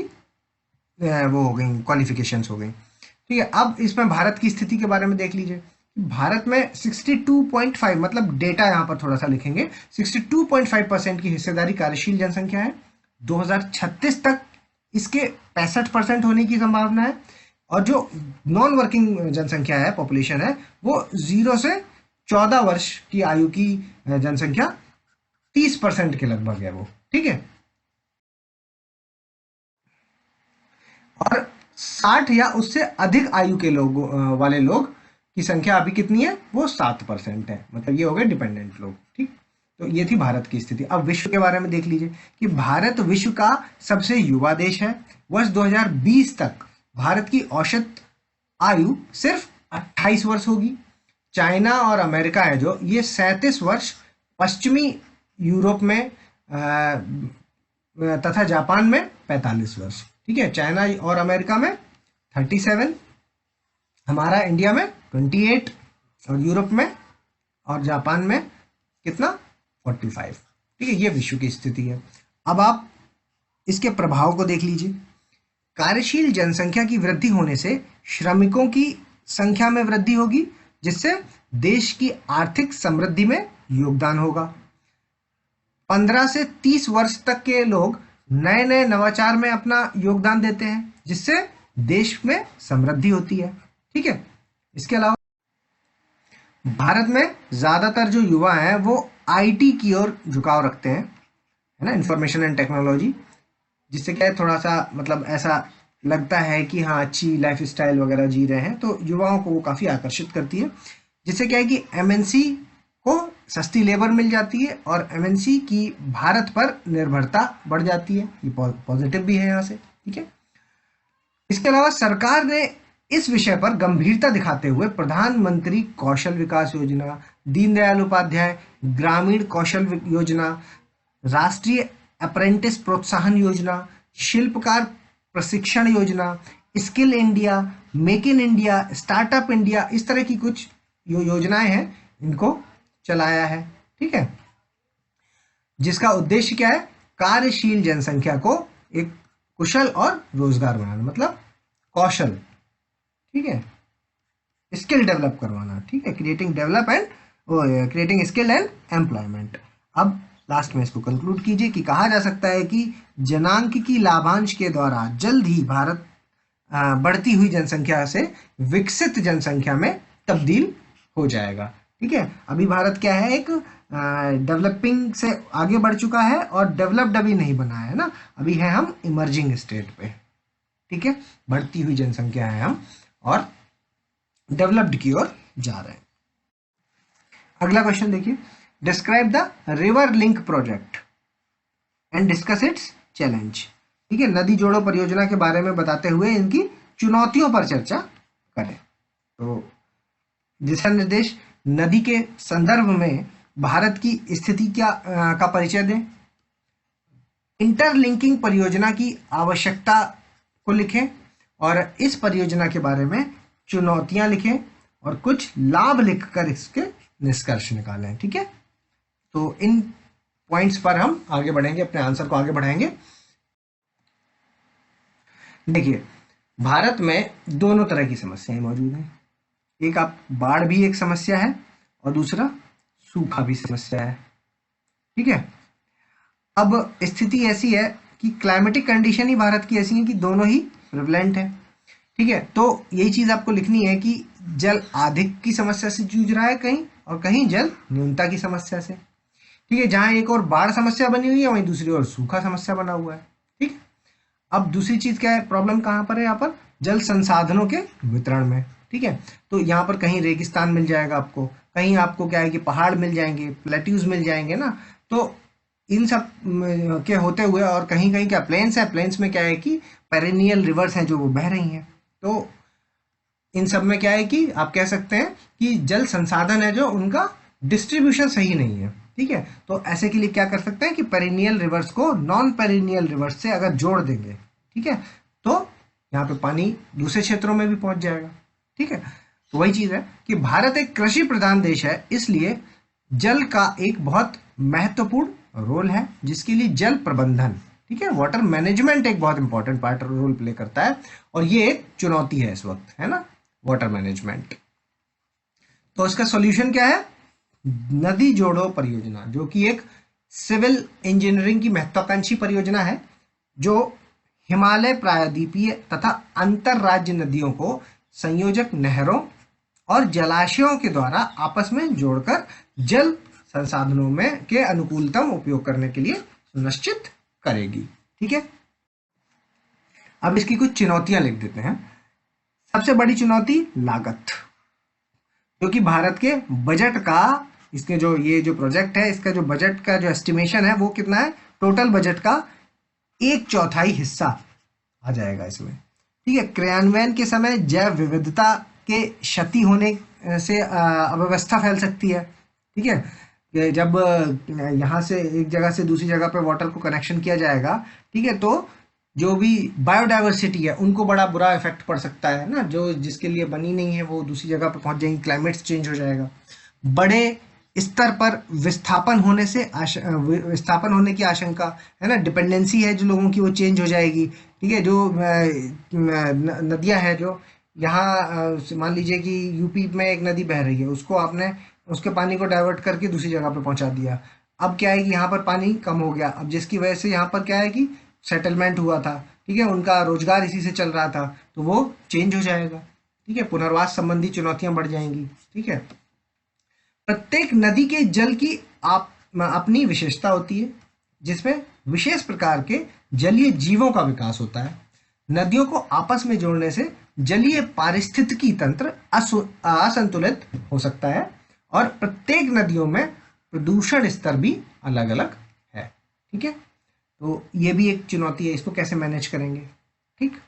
वो हो गई, क्वालिफिकेशंस हो गई, ठीक है। अब इसमें भारत की स्थिति के बारे में देख लीजिए। भारत में 62.5 मतलब डेटा यहाँ पर थोड़ा सा लिखेंगे, 62.5% की हिस्सेदारी कार्यशील जनसंख्या है। 2036 तक इसके 65% होने की संभावना है, और जो नॉन वर्किंग जनसंख्या है, पॉपुलेशन है, वो 0 से 14 वर्ष की आयु की जनसंख्या 30% के लगभग है वो, ठीक है। और 60 या उससे अधिक आयु के वाले लोग की संख्या अभी कितनी है? वो 7% है, मतलब ये हो गए डिपेंडेंट लोग, ठीक। तो ये थी भारत की स्थिति। अब विश्व के बारे में देख लीजिए कि भारत विश्व का सबसे युवा देश है। वर्ष 2020 तक भारत की औसत आयु सिर्फ 28 वर्ष होगी। चाइना और अमेरिका है जो, ये 37 वर्ष, पश्चिमी यूरोप में तथा जापान में 45 वर्ष, ठीक है। चाइना और अमेरिका में 37, हमारा इंडिया में 28, और यूरोप में और जापान में कितना? 45, ठीक है। ये विश्व की स्थिति है। अब आप इसके प्रभाव को देख लीजिए। कार्यशील जनसंख्या की वृद्धि होने से श्रमिकों की संख्या में वृद्धि होगी, जिससे देश की आर्थिक समृद्धि में योगदान होगा। 15 से 30 वर्ष तक के लोग नए नए नवाचार में अपना योगदान देते हैं, जिससे देश में समृद्धि होती है। ठीक है, इसके अलावा भारत में ज्यादातर जो युवा हैं वो आईटी की ओर झुकाव रखते हैं, है ना, इंफॉर्मेशन एंड टेक्नोलॉजी, जिससे क्या है थोड़ा सा मतलब ऐसा लगता है कि हाँ अच्छी लाइफ स्टाइल वगैरह जी रहे हैं, तो युवाओं को वो काफ़ी आकर्षित करती है। जिससे क्या है कि एमएनसी को सस्ती लेबर मिल जाती है और एमएनसी की भारत पर निर्भरता बढ़ जाती है। ये पॉजिटिव भी है यहाँ से। ठीक है, इसके अलावा सरकार ने इस विषय पर गंभीरता दिखाते हुए प्रधानमंत्री कौशल विकास योजना, दीनदयाल उपाध्याय ग्रामीण कौशल योजना, राष्ट्रीय अप्रेंटिस प्रोत्साहन योजना, शिल्पकार प्रशिक्षण योजना, skill India, make in India, startup India, इस तरह की कुछ योजनाएं हैं, इनको चलाया है। ठीक है, जिसका उद्देश्य क्या है, कार्यशील जनसंख्या को एक कुशल और रोजगार बनाना, मतलब कौशल, ठीक है, स्किल डेवलप करवाना। ठीक है, क्रिएटिंग स्किल एंड एम्प्लॉयमेंट। अब लास्ट में इसको कंक्लूड कीजिए कि कहा जा सकता है कि जनांकिकी लाभांश के द्वारा जल्द ही भारत बढ़ती हुई जनसंख्या से विकसित जनसंख्या में तब्दील हो जाएगा। ठीक है, अभी भारत क्या है, एक डेवलपिंग से आगे बढ़ चुका है और डेवलप्ड अभी नहीं बना है ना, अभी है हम इमर्जिंग स्टेट पे। ठीक है, बढ़ती हुई जनसंख्या है हम और डेवलप्ड की ओर जा रहे हैं। अगला क्वेश्चन देखिए, describe the river link project and discuss it's challenge. ठीक है, नदी जोड़ो परियोजना के बारे में बताते हुए इनकी चुनौतियों पर चर्चा करें। तो दिशा निर्देश, नदी के संदर्भ में भारत की स्थिति का परिचय दें। इंटरलिंकिंग परियोजना की आवश्यकता को लिखें और इस परियोजना के बारे में चुनौतियां लिखें और कुछ लाभ लिखकर इसके निष्कर्ष निकालें। ठीक है, तो इन पॉइंट्स पर हम आगे बढ़ेंगे, अपने आंसर को आगे बढ़ाएंगे। देखिए, भारत में दोनों तरह की समस्याएं मौजूद हैं। एक आप बाढ़ भी एक समस्या है और दूसरा सूखा भी समस्या है। ठीक है, अब स्थिति ऐसी है कि क्लाइमेटिक कंडीशन ही भारत की ऐसी है कि दोनों ही प्रिवलेंट है। ठीक है, तो यही चीज आपको लिखनी है कि जल अधिक की समस्या से जूझ रहा है कहीं, और कहीं जल न्यूनता की समस्या से। ठीक है, जहां एक और बाढ़ समस्या बनी हुई है वहीं दूसरी ओर सूखा समस्या बना हुआ है। ठीक है, अब दूसरी चीज क्या है, प्रॉब्लम कहां पर है, यहाँ पर जल संसाधनों के वितरण में। ठीक है, तो यहाँ पर कहीं रेगिस्तान मिल जाएगा आपको, कहीं आपको क्या है कि पहाड़ मिल जाएंगे, प्लेट्यूज मिल जाएंगे ना, तो इन सब के होते हुए, और कहीं कहीं क्या प्लेन्स है, प्लेन्स में क्या है कि पेरिनियल रिवर्स हैं जो वो बह रही हैं। तो इन सब में क्या है कि आप कह सकते हैं कि जल संसाधन है जो उनका डिस्ट्रीब्यूशन सही नहीं है। ठीक है, तो ऐसे के लिए क्या कर सकते हैं कि पेरिनियल रिवर्स को नॉन पेरिनियल रिवर्स से अगर जोड़ देंगे, ठीक है, तो यहाँ पे पानी दूसरे क्षेत्रों में भी पहुंच जाएगा। ठीक है, तो वही चीज है कि भारत एक कृषि प्रधान देश है, इसलिए जल का एक बहुत महत्वपूर्ण रोल है, जिसके लिए जल प्रबंधन, ठीक है, वाटर मैनेजमेंट एक बहुत इंपॉर्टेंट पार्ट रोल प्ले करता है, और ये एक चुनौती है इस वक्त, है ना, वाटर मैनेजमेंट। तो इसका सॉल्यूशन क्या है, नदी जोड़ो परियोजना, जो कि एक सिविल इंजीनियरिंग की महत्वाकांक्षी परियोजना है, जो हिमालय प्रायद्वीपीय तथा अंतरराज्य नदियों को संयोजक नहरों और जलाशयों के द्वारा आपस में जोड़कर जल संसाधनों में के अनुकूलतम उपयोग करने के लिए सुनिश्चित करेगी। ठीक है, अब इसकी कुछ चुनौतियां लिख देते हैं। सबसे बड़ी चुनौती लागत, जो कि भारत के बजट का, इसके जो ये जो प्रोजेक्ट है, इसका जो बजट का जो एस्टिमेशन है वो कितना है, टोटल बजट का 1/4 हिस्सा आ जाएगा इसमें। ठीक है, क्रियान्वयन के समय जैव विविधता के क्षति होने से अव्यवस्था फैल सकती है। ठीक है, कि जब यहाँ से एक जगह से दूसरी जगह पे वाटर को कनेक्शन किया जाएगा, ठीक है, तो जो भी बायोडाइवर्सिटी है उनको बड़ा बुरा इफेक्ट पड़ सकता है ना, जो जिसके लिए बनी नहीं है वो दूसरी जगह पे पहुंच जाएंगी, क्लाइमेट चेंज हो जाएगा। बड़े स्तर पर विस्थापन होने की आशंका है ना, डिपेंडेंसी है जो लोगों की वो चेंज हो जाएगी। ठीक है, जो नदियां हैं, जो यहाँ मान लीजिए कि यूपी में एक नदी बह रही है, उसको आपने उसके पानी को डाइवर्ट करके दूसरी जगह पे पहुंचा दिया, अब क्या है कि यहाँ पर पानी कम हो गया, अब जिसकी वजह से यहाँ पर क्या है कि सेटलमेंट हुआ था, ठीक है, उनका रोजगार इसी से चल रहा था, तो वो चेंज हो जाएगा, ठीक है, पुनर्वास संबंधी चुनौतियां बढ़ जाएंगी, ठीक है। प्रत्येक नदी के जल की अपनी विशेषता होती है, जिसमें विशेष प्रकार के जलीय जीवों का विकास होता है। नदियों को आपस में जोड़ने से जलीय पारिस्थितिकी तंत्र असंतुलित हो सकता है, और प्रत्येक नदियों में प्रदूषण स्तर भी अलग अलग है, ठीक है। तो ये भी एक चुनौती है, इसको कैसे मैनेज करेंगे, ठीक।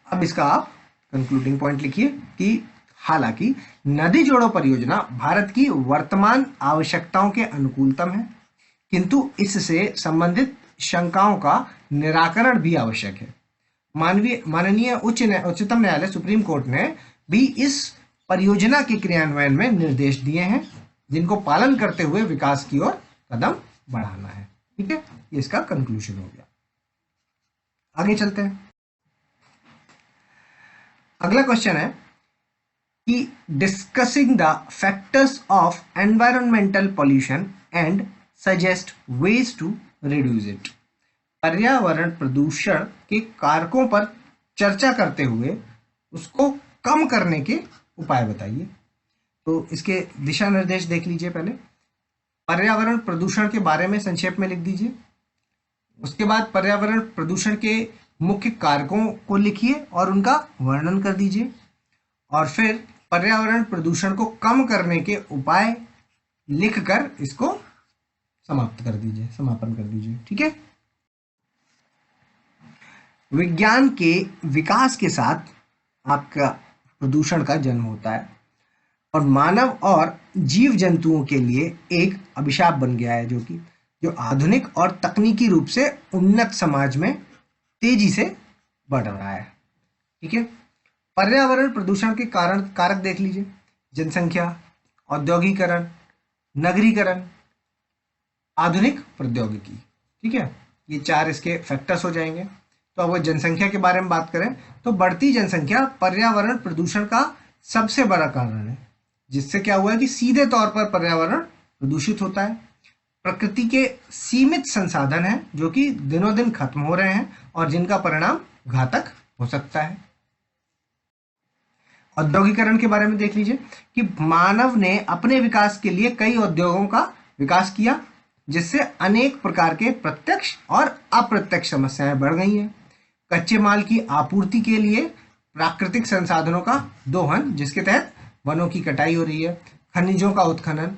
अब इसका आप कंक्लूडिंग पॉइंट लिखिए कि हालांकि नदी जोड़ो परियोजना भारत की वर्तमान आवश्यकताओं के अनुकूलतम है, किंतु इससे संबंधित शंकाओं का निराकरण भी आवश्यक है। माननीय उच्चतम न्यायालय सुप्रीम कोर्ट ने भी इस परियोजना के क्रियान्वयन में निर्देश दिए हैं, जिनको पालन करते हुए विकास की ओर कदम बढ़ाना है, ठीक है। ये इसका कंक्लूजन हो गया। आगे चलते हैं। अगला क्वेश्चन है कि discussing the factors of environmental pollution and suggest ways to reduce it. पर्यावरण प्रदूषण के कारकों पर चर्चा करते हुए उसको कम करने के उपाय बताइए। तो इसके दिशा निर्देश देख लीजिए। पहले पर्यावरण प्रदूषण के बारे में संक्षेप में लिख दीजिए। उसके बाद पर्यावरण प्रदूषण के मुख्य कारकों को लिखिए और उनका वर्णन कर दीजिए, और फिर पर्यावरण प्रदूषण को कम करने के उपाय लिखकर इसको समापन कर दीजिए, ठीक है। विज्ञान के विकास के साथ आपका प्रदूषण का जन्म होता है और मानव और जीव जंतुओं के लिए एक अभिशाप बन गया है, जो आधुनिक और तकनीकी रूप से उन्नत समाज में तेजी से बढ़ रहा है, ठीक है। पर्यावरण प्रदूषण के कारक देख लीजिए। जनसंख्या, औद्योगिकरण, नगरीकरण, आधुनिक प्रौद्योगिकी, ठीक है, ये 4 इसके फैक्टर्स हो जाएंगे। तो अब जनसंख्या के बारे में बात करें तो बढ़ती जनसंख्या पर्यावरण प्रदूषण का सबसे बड़ा कारण है, जिससे क्या हुआ है कि सीधे तौर पर पर्यावरण प्रदूषित होता है। प्रकृति के सीमित संसाधन हैं जो कि दिनों दिन खत्म हो रहे हैं और जिनका परिणाम घातक हो सकता है। औद्योगिकरण के बारे में देख लीजिए कि मानव ने अपने विकास के लिए कई उद्योगों का विकास किया, जिससे अनेक प्रकार के प्रत्यक्ष और अप्रत्यक्ष समस्याएं बढ़ गई हैं। कच्चे माल की आपूर्ति के लिए प्राकृतिक संसाधनों का दोहन, जिसके तहत वनों की कटाई हो रही है, खनिजों का उत्खनन,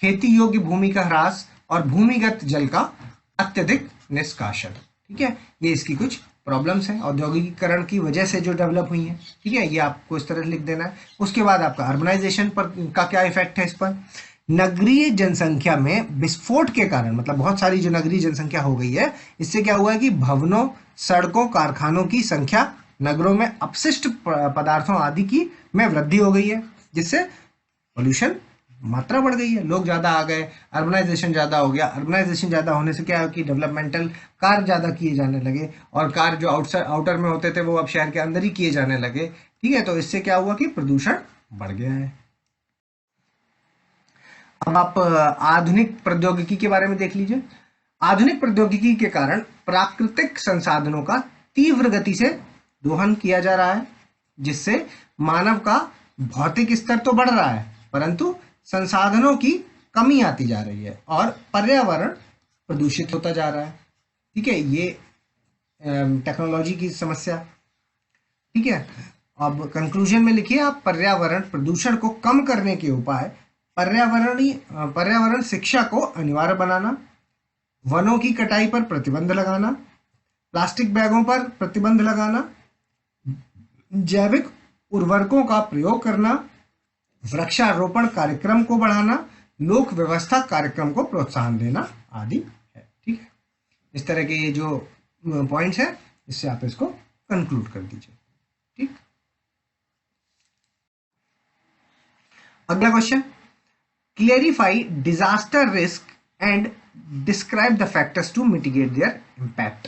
खेती योग्य भूमि का ह्रास और भूमिगत जल का अत्यधिक निष्कासन, ठीक है। ये इसकी कुछ प्रॉब्लम्स हैं औद्योगिकीकरण की वजह से जो डेवलप हुई हैं, ठीक है। ये आपको इस तरह लिख देना है। उसके बाद आपका अर्बनाइजेशन पर का क्या इफेक्ट है इस पर। नगरीय जनसंख्या में विस्फोट के कारण, मतलब बहुत सारी जो नगरीय जनसंख्या हो गई है, इससे क्या हुआ है कि भवनों, सड़कों, कारखानों की संख्या, नगरों में अपशिष्ट पदार्थों आदि की में वृद्धि हो गई है, जिससे पोल्यूशन मात्रा बढ़ गई है। लोग ज्यादा आ गए, अर्बनाइजेशन ज्यादा हो गया। अर्बनाइजेशन ज्यादा होने से क्या है कि डेवलपमेंटल कार्य ज्यादा किए जाने लगे, और कार्य जो आउटर में होते थे वो अब शहर के अंदर ही किए जाने लगे, ठीक है। तो इससे क्या हुआ कि प्रदूषण बढ़ गया है। अब आप आधुनिक प्रौद्योगिकी के बारे में देख लीजिए। आधुनिक प्रौद्योगिकी के कारण प्राकृतिक संसाधनों का तीव्र गति से दोहन किया जा रहा है, जिससे मानव का भौतिक स्तर तो बढ़ रहा है, परंतु संसाधनों की कमी आती जा रही है और पर्यावरण प्रदूषित होता जा रहा है, ठीक है। ये टेक्नोलॉजी की समस्या, ठीक है। अब कंक्लूजन में लिखिए आप, पर्यावरण प्रदूषण को कम करने के उपाय, पर्यावरण शिक्षा को अनिवार्य बनाना, वनों की कटाई पर प्रतिबंध लगाना, प्लास्टिक बैगों पर प्रतिबंध लगाना, जैविक उर्वरकों का प्रयोग करना, वृक्षारोपण कार्यक्रम को बढ़ाना, लोक व्यवस्था कार्यक्रम को प्रोत्साहन देना आदि है, ठीक है। इस तरह के ये जो पॉइंट्स हैं, इससे आप इसको कंक्लूड कर दीजिए, ठीक। अगला question, clarify disaster risk and describe the factors to mitigate their impact.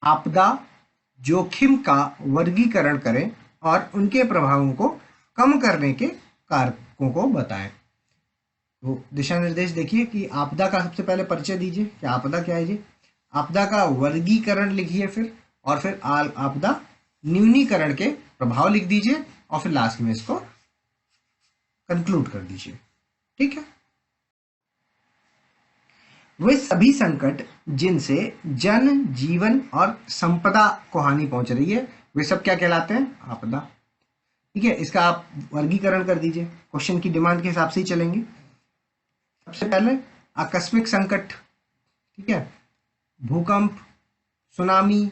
आपदा जोखिम का वर्गीकरण करें और उनके प्रभावों को कम करने के कारकों को बताएं। तो दिशा निर्देश देखिए कि आपदा का सबसे पहले परिचय दीजिए कि आपदा क्या है जी, आपदा का वर्गीकरण लिखिए फिर, और फिर आपदा न्यूनीकरण के प्रभाव लिख दीजिए, और फिर लास्ट में इसको कंक्लूड कर दीजिए। ठीक है। वे सभी संकट जिनसे जन जीवन और संपदा को हानि पहुंच रही है, वे सब क्या कहलाते हैं? आपदा। ठीक है, इसका आप वर्गीकरण कर दीजिए, क्वेश्चन की डिमांड के हिसाब से ही चलेंगे। सबसे पहले आकस्मिक संकट, ठीक है, भूकंप, सुनामी,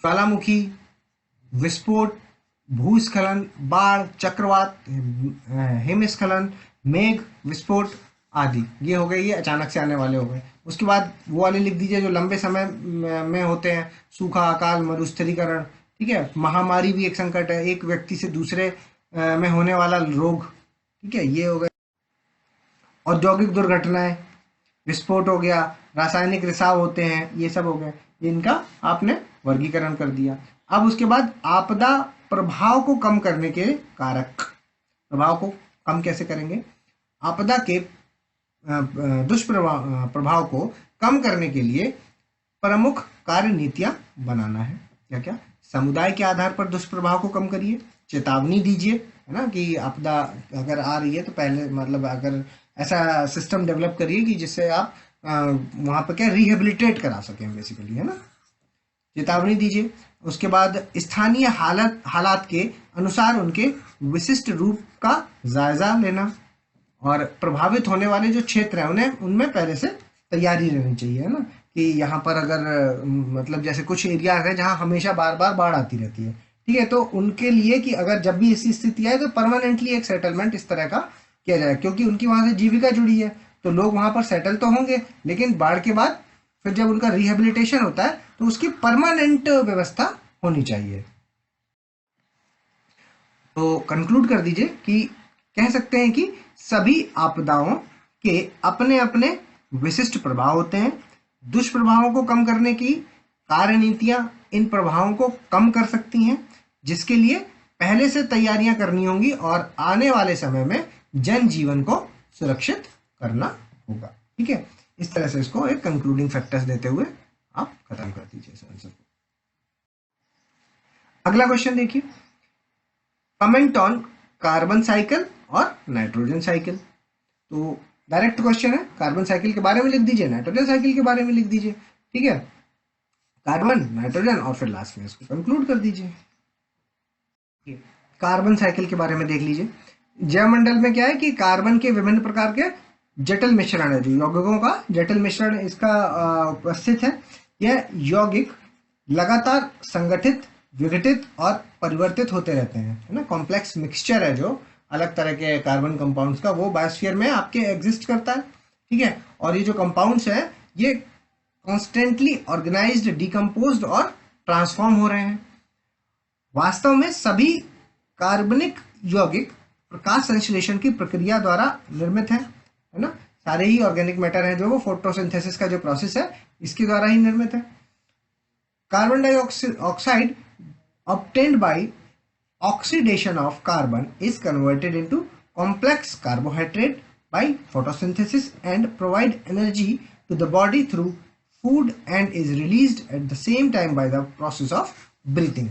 ज्वालामुखी, विस्फोट, भूस्खलन, बाढ़, चक्रवात, हिमस्खलन, मेघ विस्फोट आदि, ये हो गए, ये अचानक से आने वाले हो गए। उसके बाद वो वाले लिख दीजिए जो लंबे समय में होते हैं, सूखा, अकाल, मरुस्थलीकरण। ठीक है, महामारी भी एक संकट है, एक व्यक्ति से दूसरे में होने वाला रोग। ठीक है, ये हो गए। औद्योगिक दुर्घटनाएं, विस्फोट हो गया, रासायनिक रिसाव होते हैं, ये सब हो गए, इनका आपने वर्गीकरण कर दिया। अब उसके बाद आपदा प्रभाव को कम करने के कारक, प्रभाव को कम कैसे करेंगे? आपदा के दुष्प्रभाव को कम करने के लिए प्रमुख कार्य नीतियां बनाना है। क्या क्या? समुदाय के आधार पर दुष्प्रभाव को कम करिए, चेतावनी दीजिए, है ना, कि आपदा अगर आ रही है तो पहले मतलब अगर ऐसा सिस्टम डेवलप करिए कि जिससे आप वहां पर क्या रिहेबिलिटेट करा सकें बेसिकली, है ना, चेतावनी दीजिए। उसके बाद स्थानीय हालात के अनुसार उनके विशिष्ट रूप का जायजा लेना, और प्रभावित होने वाले जो क्षेत्र हैं उन्हें उनमें पहले से तैयारी रहनी चाहिए, है ना, कि यहाँ पर अगर मतलब जैसे कुछ एरिया है जहाँ हमेशा बार बार बाढ़ आती रहती है, ठीक है, तो उनके लिए कि अगर जब भी ऐसी स्थिति आए तो परमानेंटली एक सेटलमेंट इस तरह का किया जाए, क्योंकि उनकी वहां से जीविका जुड़ी है, तो लोग वहां पर सेटल तो होंगे, लेकिन बाढ़ के बाद फिर जब उनका रिहेबिलिटेशन होता है तो उसकी परमानेंट व्यवस्था होनी चाहिए। तो कंक्लूड कर दीजिए कि कह सकते हैं कि सभी आपदाओं के अपने अपने विशिष्ट प्रभाव होते हैं। दुष्प्रभावों को कम करने की कार्यनीतियां इन प्रभावों को कम कर सकती हैं, जिसके लिए पहले से तैयारियां करनी होंगी और आने वाले समय में जनजीवन को सुरक्षित करना होगा। ठीक है, इस तरह से इसको एक कंक्लूडिंग फैक्टर्स देते हुए आप खत्म कर दीजिए इस आंसर को। अगला क्वेश्चन देखिए, कमेंट ऑन कार्बन साइकिल और नाइट्रोजन साइकिल। तो डायरेक्ट क्वेश्चन है, कार्बन साइकिल के बारे में लिख दीजिए, नाइट्रोजन साइकिल के बारे में लिख दीजिए। ठीक है, कार्बन, नाइट्रोजन, और फिर लास्ट में इसको कंक्लूड कर दीजिए। कार्बन साइकिल के बारे में देख लीजिए। जैवमंडल में क्या है कि कार्बन के विभिन्न प्रकार के जटिल मिश्रण है, जो यौगिकों का जटिल मिश्रण इसका उपस्थित है। यह यौगिक लगातार संगठित, विघटित और परिवर्तित होते रहते हैं, है ना, कॉम्प्लेक्स मिक्सचर है जो अलग तरह के कार्बन कंपाउंड्स का, वो बायोस्फीयर में आपके एग्जिस्ट करता है। ठीक है, और ये जो कंपाउंड्स हैं ये कॉन्स्टेंटली ऑर्गेनाइज्ड, डिकम्पोज्ड और ट्रांसफॉर्म हो रहे हैं। वास्तव में सभी कार्बनिक यौगिक प्रकाश संश्लेषण की प्रक्रिया द्वारा निर्मित है ना, सारे ही ऑर्गेनिक मैटर है जो वो फोटोसिंथेसिस का जो प्रोसेस है इसके द्वारा ही निर्मित है। Carbon dioxide obtained by oxidation of carbon is converted into complex carbohydrate by photosynthesis and provide energy to the body through food and is released at the same time by the process of breathing।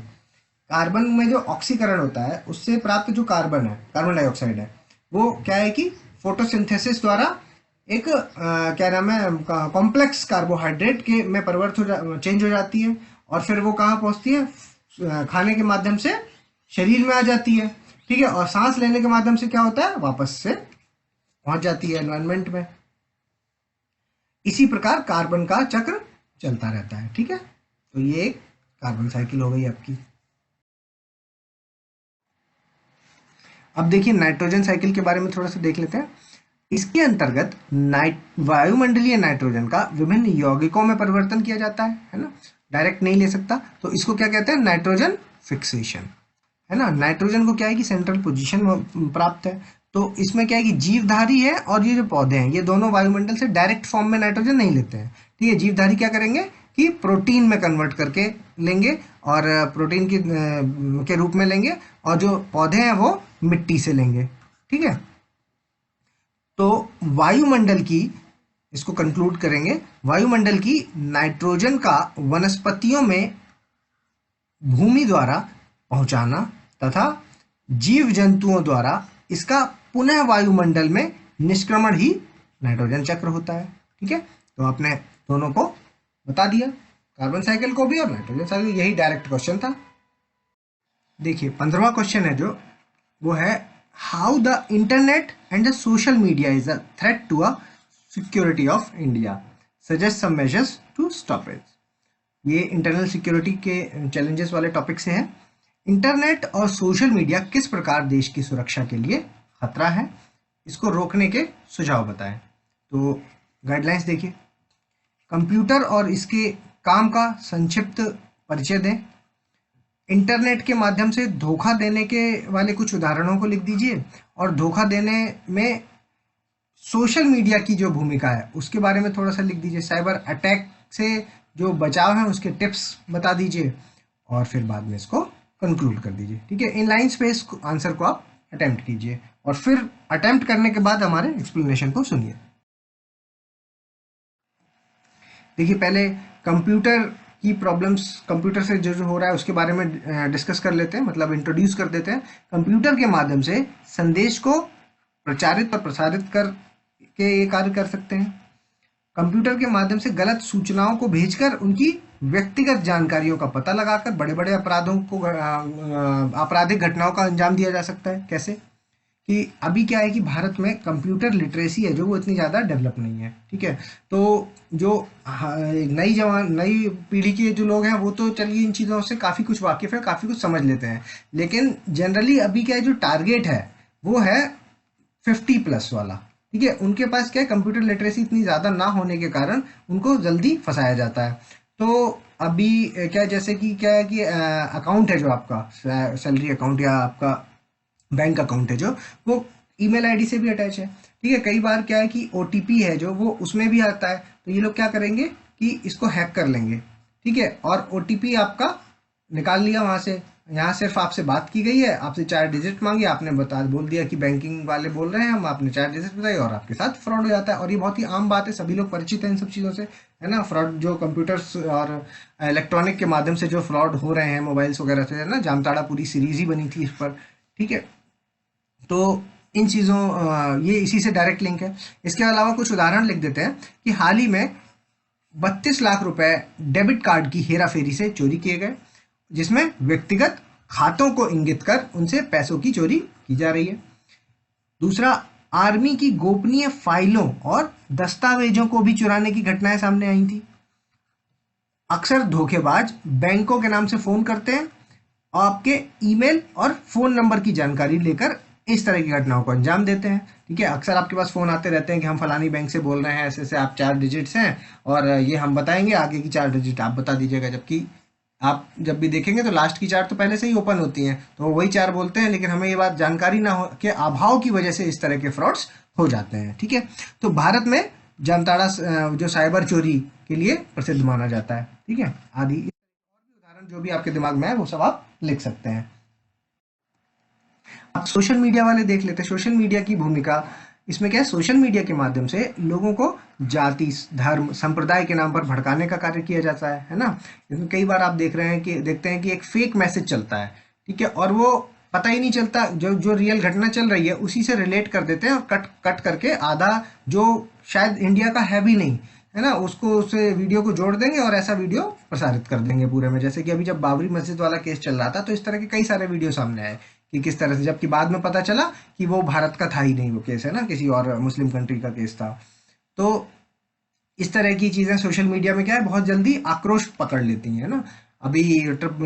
Carbon में जो ऑक्सीकरण होता है उससे प्राप्त जो carbon है, carbon dioxide है, वो क्या है कि फोटोसिंथेसिस द्वारा एक क्या नाम है कॉम्प्लेक्स कार्बोहाइड्रेट के में चेंज हो जाती है, और फिर वो कहाँ पहुंचती है, खाने के माध्यम से शरीर में आ जाती है। ठीक है, और सांस लेने के माध्यम से क्या होता है, वापस से पहुंच जाती है एनवायरनमेंट में। इसी प्रकार कार्बन का चक्र चलता रहता है। ठीक है, तो ये एक कार्बन साइकिल हो गई आपकी। अब देखिए नाइट्रोजन साइकिल के बारे में थोड़ा सा देख लेते हैं। इसके अंतर्गत वायुमंडलीय नाइट्रोजन का विभिन्न यौगिकों में परिवर्तन किया जाता है ना, डायरेक्ट नहीं ले सकता, तो इसको क्या कहते हैं, नाइट्रोजन फिक्सेशन, है ना। नाइट्रोजन को क्या है कि सेंट्रल पोजीशन प्राप्त है, तो इसमें क्या है कि जीवधारी है और ये जो पौधे हैं ये दोनों वायुमंडल से डायरेक्ट फॉर्म में नाइट्रोजन नहीं लेते हैं। ठीक है, जीवधारी क्या करेंगे कि प्रोटीन में कन्वर्ट करके लेंगे और प्रोटीन के रूप में लेंगे, और जो पौधे हैं वो मिट्टी से लेंगे। ठीक है, तो वायुमंडल की, इसको कंक्लूड करेंगे, वायुमंडल की नाइट्रोजन का वनस्पतियों में भूमि द्वारा पहुंचाना तथा जीव जंतुओं द्वारा इसका पुनः वायुमंडल में निष्क्रमण ही नाइट्रोजन चक्र होता है। ठीक है, तो आपने दोनों को बता दिया, कार्बन साइकिल को भी और नाइट्रोजन साइकिल। यही डायरेक्ट क्वेश्चन था। देखिए 15वां क्वेश्चन है जो, वो है how the internet and the social media is a threat to a security of India, suggest some measures to stop it. ये इंटरनल सिक्योरिटी के चैलेंजेस वाले टॉपिक से है। इंटरनेट और सोशल मीडिया किस प्रकार देश की सुरक्षा के लिए खतरा है, इसको रोकने के सुझाव बताएं। तो गाइडलाइंस देखिए, कंप्यूटर और इसके काम का संक्षिप्त परिचय दें। इंटरनेट के माध्यम से धोखा देने के वाले कुछ उदाहरणों को लिख दीजिए, और धोखा देने में सोशल मीडिया की जो भूमिका है उसके बारे में थोड़ा सा लिख दीजिए। साइबर अटैक से जो बचाव है उसके टिप्स बता दीजिए, और फिर बाद में इसको कंक्लूड कर दीजिए। ठीक है, इन लाइन स्पेस आंसर को आप अटेम्प्ट कीजिए, और फिर अटेम्प्ट करने के बाद हमारे एक्सप्लेनेशन को सुनिए। देखिए पहले कंप्यूटर की प्रॉब्लम्स, कंप्यूटर से जो हो रहा है उसके बारे में डिस्कस कर लेते हैं, मतलब इंट्रोड्यूस कर देते हैं। कंप्यूटर के माध्यम से संदेश को प्रचारित और प्रसारित कर के ये कार्य कर सकते हैं। कंप्यूटर के माध्यम से गलत सूचनाओं को भेजकर उनकी व्यक्तिगत जानकारियों का पता लगाकर बड़े बड़े अपराधों को, आपराधिक घटनाओं का अंजाम दिया जा सकता है। कैसे कि अभी क्या है कि भारत में कंप्यूटर लिटरेसी है जो वो इतनी ज़्यादा डेवलप नहीं है। ठीक है, तो जो नई पीढ़ी के जो लोग हैं वो तो चलिए इन चीज़ों से काफ़ी कुछ वाकिफ़ है, काफ़ी कुछ समझ लेते हैं, लेकिन जनरली अभी क्या है, जो टारगेट है वो है 50+ वाला। ठीक है, उनके पास क्या है, कंप्यूटर लिटरेसी इतनी ज़्यादा ना होने के कारण उनको जल्दी फंसाया जाता है। तो अभी क्या, जैसे कि क्या है कि अकाउंट है जो आपका सैलरी अकाउंट या आपका बैंक अकाउंट है जो, वो ईमेल आईडी से भी अटैच है। ठीक है, कई बार क्या है कि ओटीपी है जो वो उसमें भी आता है, तो ये लोग क्या करेंगे कि इसको हैक कर लेंगे। ठीक है, और ओटीपी आपका निकाल लिया वहाँ से, यहाँ सिर्फ आपसे बात की गई है, आपसे 4 डिजिट मांगी, आपने बोल दिया कि बैंकिंग वाले बोल रहे हैं हम, आपने 4 डिजिट बताई और आपके साथ फ्रॉड हो जाता है। और ये बहुत ही आम बात है, सभी लोग परिचित हैं इन सब चीज़ों से, है ना। फ्रॉड जो कंप्यूटर्स और इलेक्ट्रॉनिक के माध्यम से जो फ्रॉड हो रहे हैं मोबाइल्स वगैरह से, है ना, जामताड़ा पूरी सीरीज ही बनी थी इस पर। ठीक है, तो इन चीज़ों ये इसी से डायरेक्ट लिंक है। इसके अलावा कुछ उदाहरण लिख देते हैं कि हाल ही में 32 लाख रुपए डेबिट कार्ड की हेराफेरी से चोरी किए गए, जिसमें व्यक्तिगत खातों को इंगित कर उनसे पैसों की चोरी की जा रही है। दूसरा, आर्मी की गोपनीय फाइलों और दस्तावेजों को भी चुराने की घटनाएं सामने आई थी। अक्सर धोखेबाज बैंकों के नाम से फोन करते हैं और आपके ईमेल और फोन नंबर की जानकारी लेकर इस तरह की घटनाओं को अंजाम देते हैं। ठीक है, अक्सर आपके पास फोन आते रहते हैं कि हम फलानी बैंक से बोल रहे हैं, ऐसे ऐसे आप 4 डिजिट्स हैं और ये हम बताएंगे, आगे की 4 डिजिट आप बता दीजिएगा। जबकि आप जब भी देखेंगे तो लास्ट की 4 तो पहले से ही ओपन होती हैं, तो वही 4 बोलते हैं, लेकिन हमें ये बात जानकारी ना हो के अभाव की वजह से इस तरह के फ्रॉड्स हो जाते हैं। ठीक है, तो भारत में जामताड़ा जो साइबर चोरी के लिए प्रसिद्ध माना जाता है। ठीक है, आदि और भी उदाहरण जो भी आपके दिमाग में है वो सब आप लिख सकते हैं। अब सोशल मीडिया वाले देख लेते हैं। सोशल मीडिया की भूमिका इसमें क्या है, सोशल मीडिया के माध्यम से लोगों को जाति, धर्म, संप्रदाय के नाम पर भड़काने का कार्य किया जाता है ना। इसमें कई बार आप देखते हैं कि एक फेक मैसेज चलता है। ठीक है, और वो पता ही नहीं चलता, जो रियल घटना चल रही है उसी से रिलेट कर देते हैं और कट करके आधा जो शायद इंडिया का है भी नहीं, है ना, उसको उसे वीडियो को जोड़ देंगे और ऐसा वीडियो प्रसारित कर देंगे पूरे में। जैसे कि अभी जब बाबरी मस्जिद वाला केस चल रहा था तो इस तरह के कई सारे वीडियो सामने आए कि किस तरह से, जबकि बाद में पता चला कि वो भारत का था ही नहीं, वो केस है ना, किसी और मुस्लिम कंट्री का केस था। तो इस तरह की चीज़ें सोशल मीडिया में क्या है, बहुत जल्दी आक्रोश पकड़ लेती हैं, है ना। अभी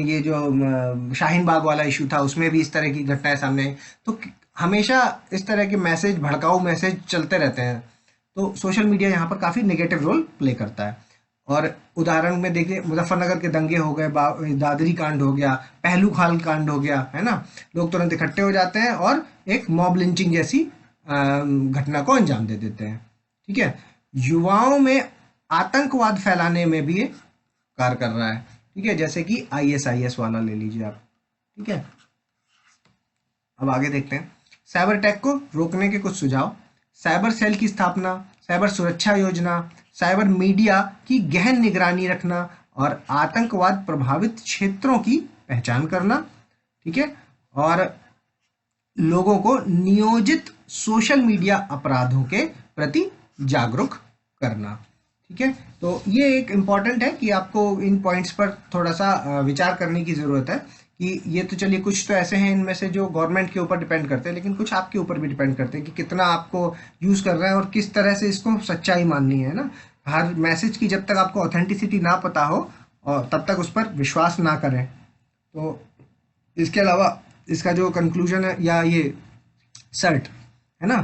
ये जो शाहीन बाग वाला इशू था उसमें भी इस तरह की घटनाएं सामने आई। तो हमेशा इस तरह के मैसेज, भड़काऊ मैसेज चलते रहते हैं। तो सोशल मीडिया यहाँ पर काफ़ी नेगेटिव रोल प्ले करता है। और उदाहरण में देखिए, मुजफ्फरनगर के दंगे हो गए, दादरी कांड हो गया, पहलू खाल कांड हो गया, है ना, लोग तुरंत इकट्ठे हो जाते हैं और एक मॉब लिंचिंग जैसी घटना को अंजाम दे देते हैं। ठीक है, युवाओं में आतंकवाद फैलाने में भी ये कार्य कर रहा है। ठीक है, जैसे कि ISIS वाला ले लीजिए आप। ठीक है, अब आगे देखते हैं साइबर अटैक को रोकने के कुछ सुझाव। साइबर सेल की स्थापना, साइबर सुरक्षा योजना, साइबर मीडिया की गहन निगरानी रखना और आतंकवाद प्रभावित क्षेत्रों की पहचान करना, ठीक है, और लोगों को नियोजित सोशल मीडिया अपराधों के प्रति जागरूक करना, ठीक है। तो ये एक इम्पॉर्टेंट है कि आपको इन पॉइंट्स पर थोड़ा सा विचार करने की ज़रूरत है कि ये तो चलिए कुछ तो ऐसे हैं इनमें से जो गवर्नमेंट के ऊपर डिपेंड करते हैं, लेकिन कुछ आपके ऊपर भी डिपेंड करते हैं कि कितना आपको यूज़ कर रहा है और किस तरह से इसको सच्चाई माननी है ना। हर मैसेज की जब तक आपको ऑथेंटिसिटी ना पता हो और तब तक उस पर विश्वास ना करें। तो इसके अलावा इसका जो कंक्लूजन है या ये सर्ट है ना,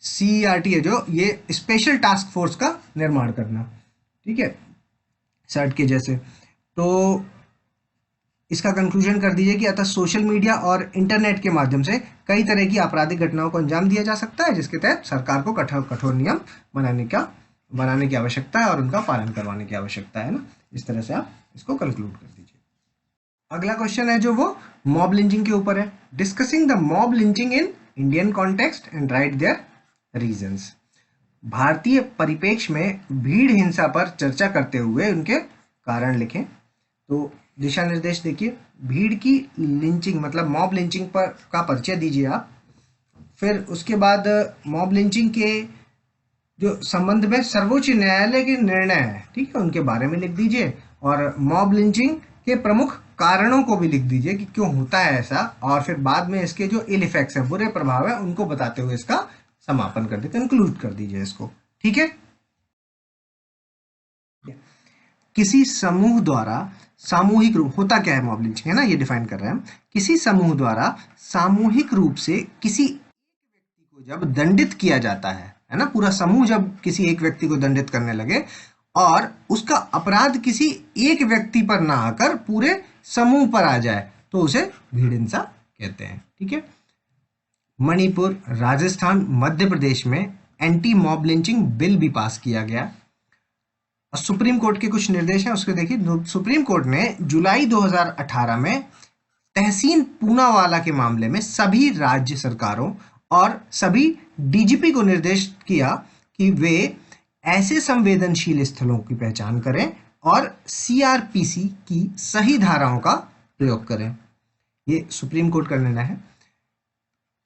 CERT है जो, ये स्पेशल टास्क फोर्स का निर्माण करना, ठीक है, सर्ट के जैसे। तो इसका कंक्लूजन कर दीजिए कि अतः सोशल मीडिया और इंटरनेट के माध्यम से कई तरह की आपराधिक घटनाओं को अंजाम दिया जा सकता है, जिसके तहत सरकार को कठोर नियम बनाने की आवश्यकता है और उनका पालन करवाने की आवश्यकता है ना। इस तरह से आप इसको कंक्लूड कर दीजिए। अगला क्वेश्चन है जो वो मॉब लिंचिंग के ऊपर है। Discussing the mob lynching in Indian context and right there reasons. भारतीय परिप्रेक्ष्य में भीड़ हिंसा पर चर्चा करते हुए उनके कारण लिखें। तो दिशा निर्देश देखिए, भीड़ की लिंचिंग मतलब मॉब लिंचिंग पर का परिचय दीजिए आप। फिर उसके बाद मॉब लिंचिंग के जो संबंध में सर्वोच्च न्यायालय के निर्णय है, ठीक है, उनके बारे में लिख दीजिए। और मॉब लिंचिंग के प्रमुख कारणों को भी लिख दीजिए कि क्यों होता है ऐसा, और फिर बाद में इसके जो इल इफेक्ट्स है, बुरे प्रभाव है, उनको बताते हुए इसका समापन कर दीजिए, कंक्लूड कर दीजिए इसको, ठीक है। किसी समूह द्वारा सामूहिक रूप, होता क्या है मॉब लिंचिंग है ना, ये डिफाइन कर रहे हैं हम। किसी समूह द्वारा सामूहिक रूप से किसी एक व्यक्ति को जब दंडित किया जाता है ना, पूरा समूह जब किसी एक व्यक्ति को दंडित करने लगे और उसका अपराध किसी एक व्यक्ति पर ना आकर पूरे समूह पर आ जाए, तो उसे भीड़ हिंसा कहते हैं, ठीक है। मणिपुर, राजस्थान, मध्य प्रदेश में एंटी मॉब लिंचिंग बिल भी पास किया गया। और सुप्रीम कोर्ट के कुछ निर्देश हैं उसके देखिए। सुप्रीम कोर्ट ने जुलाई 2018 में तहसीन पूनावाला के मामले में सभी राज्य सरकारों और सभी DGP को निर्देश किया कि वे ऐसे संवेदनशील स्थलों की पहचान करें और CRPC की सही धाराओं का प्रयोग करें। ये सुप्रीम कोर्ट का निर्णय है।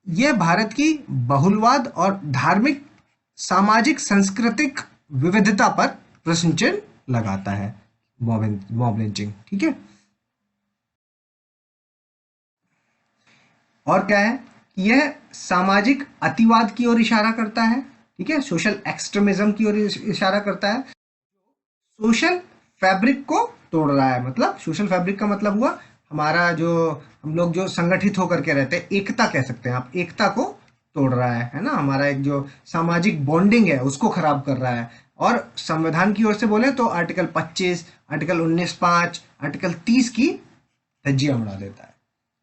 यह भारत की बहुलवाद और धार्मिक, सामाजिक, सांस्कृतिक विविधता पर प्रश्न चिन्ह लगाता है मॉब लिंचिंग, ठीक है। और क्या है, यह सामाजिक अतिवाद की ओर इशारा करता है, ठीक है, सोशल एक्सट्रीमिज्म की ओर इशारा करता है, सोशल फैब्रिक को तोड़ रहा है। मतलब सोशल फैब्रिक का मतलब हुआ हमारा जो हम लोग जो संगठित होकर के रहते हैं, एकता कह सकते हैं आप, एकता को तोड़ रहा है ना, हमारा एक जो सामाजिक बॉन्डिंग है उसको खराब कर रहा है। और संविधान की ओर से बोले तो आर्टिकल 25, आर्टिकल 19(5), आर्टिकल 30 की धज्जियां उड़ा देता है,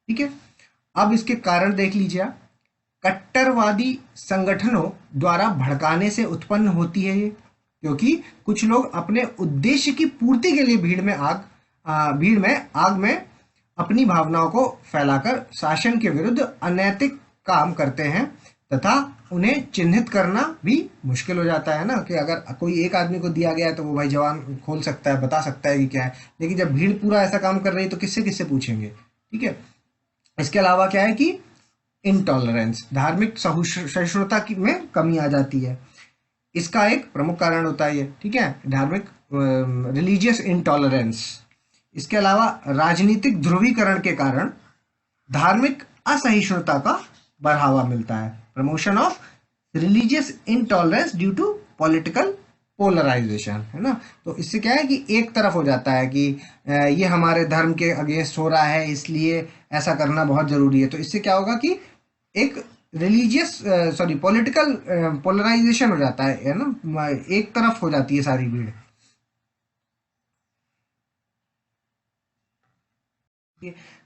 ठीक है। अब इसके कारण देख लीजिए, कट्टरवादी संगठनों द्वारा भड़काने से उत्पन्न होती है ये, क्योंकि कुछ लोग अपने उद्देश्य की पूर्ति के लिए भीड़ में आग में अपनी भावनाओं को फैलाकर शासन के विरुद्ध अनैतिक काम करते हैं तथा उन्हें चिन्हित करना भी मुश्किल हो जाता है ना, कि अगर कोई एक आदमी को दिया गया है तो वो भाई जवान खोल सकता है, बता सकता है कि क्या है, लेकिन जब भीड़ पूरा ऐसा काम कर रही है तो किससे किससे पूछेंगे, ठीक है। इसके अलावा क्या है कि इंटॉलरेंस, धार्मिक सहिष्णुता की में कमी आ जाती है, इसका एक प्रमुख कारण होता है ये, ठीक है, धार्मिक रिलीजियस इंटॉलरेंस। इसके अलावा राजनीतिक ध्रुवीकरण के कारण धार्मिक असहिष्णुता का बढ़ावा मिलता है, promotion of religious intolerance due to political polarisation, है ना। तो इससे क्या है कि एक तरफ हो जाता है कि ये हमारे धर्म के अगेंस्ट हो रहा है इसलिए ऐसा करना बहुत जरूरी है। तो इससे क्या होगा कि एक पॉलिटिकल पोलराइजेशन हो जाता है ना, एक तरफ हो जाती है सारी भीड़।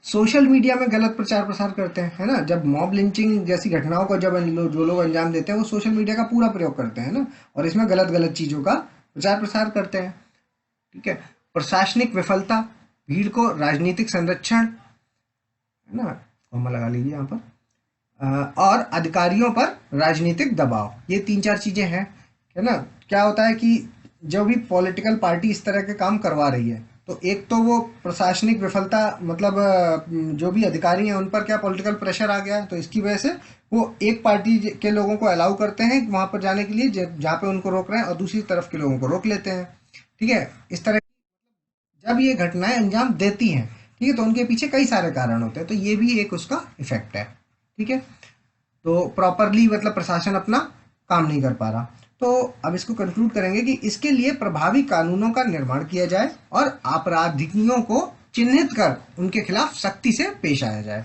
सोशल मीडिया में गलत प्रचार प्रसार करते हैं, है ना, जब मॉब लिंचिंग जैसी घटनाओं को जब जो लोग अंजाम देते हैं वो सोशल मीडिया का पूरा प्रयोग करते हैं ना, और इसमें गलत गलत चीजों का प्रचार प्रसार करते हैं, ठीक है। प्रशासनिक विफलता, भीड़ को राजनीतिक संरक्षण, है ना, कॉमा लगा लीजिए यहाँ पर, और अधिकारियों पर राजनीतिक दबाव, ये 3-4 चीजें हैं, है ना। क्या होता है कि जब भी पॉलिटिकल पार्टी इस तरह के काम करवा रही है तो एक तो वो प्रशासनिक विफलता, मतलब जो भी अधिकारी हैं उन पर क्या पॉलिटिकल प्रेशर आ गया है, तो इसकी वजह से वो एक पार्टी के लोगों को अलाउ करते हैं वहां पर जाने के लिए जहाँ पे उनको रोक रहे हैं, और दूसरी तरफ के लोगों को रोक लेते हैं। ठीक है, इस तरह जब ये घटनाएं अंजाम देती हैं, ठीक है, तो उनके पीछे कई सारे कारण होते हैं, तो ये भी एक उसका इफेक्ट है। ठीक है, तो प्रॉपरली मतलब प्रशासन अपना काम नहीं कर पा रहा। तो अब इसको कंक्लूड करेंगे कि इसके लिए प्रभावी कानूनों का निर्माण किया जाए और आपराधियों को चिन्हित कर उनके खिलाफ सख्ती से पेश आया जाए।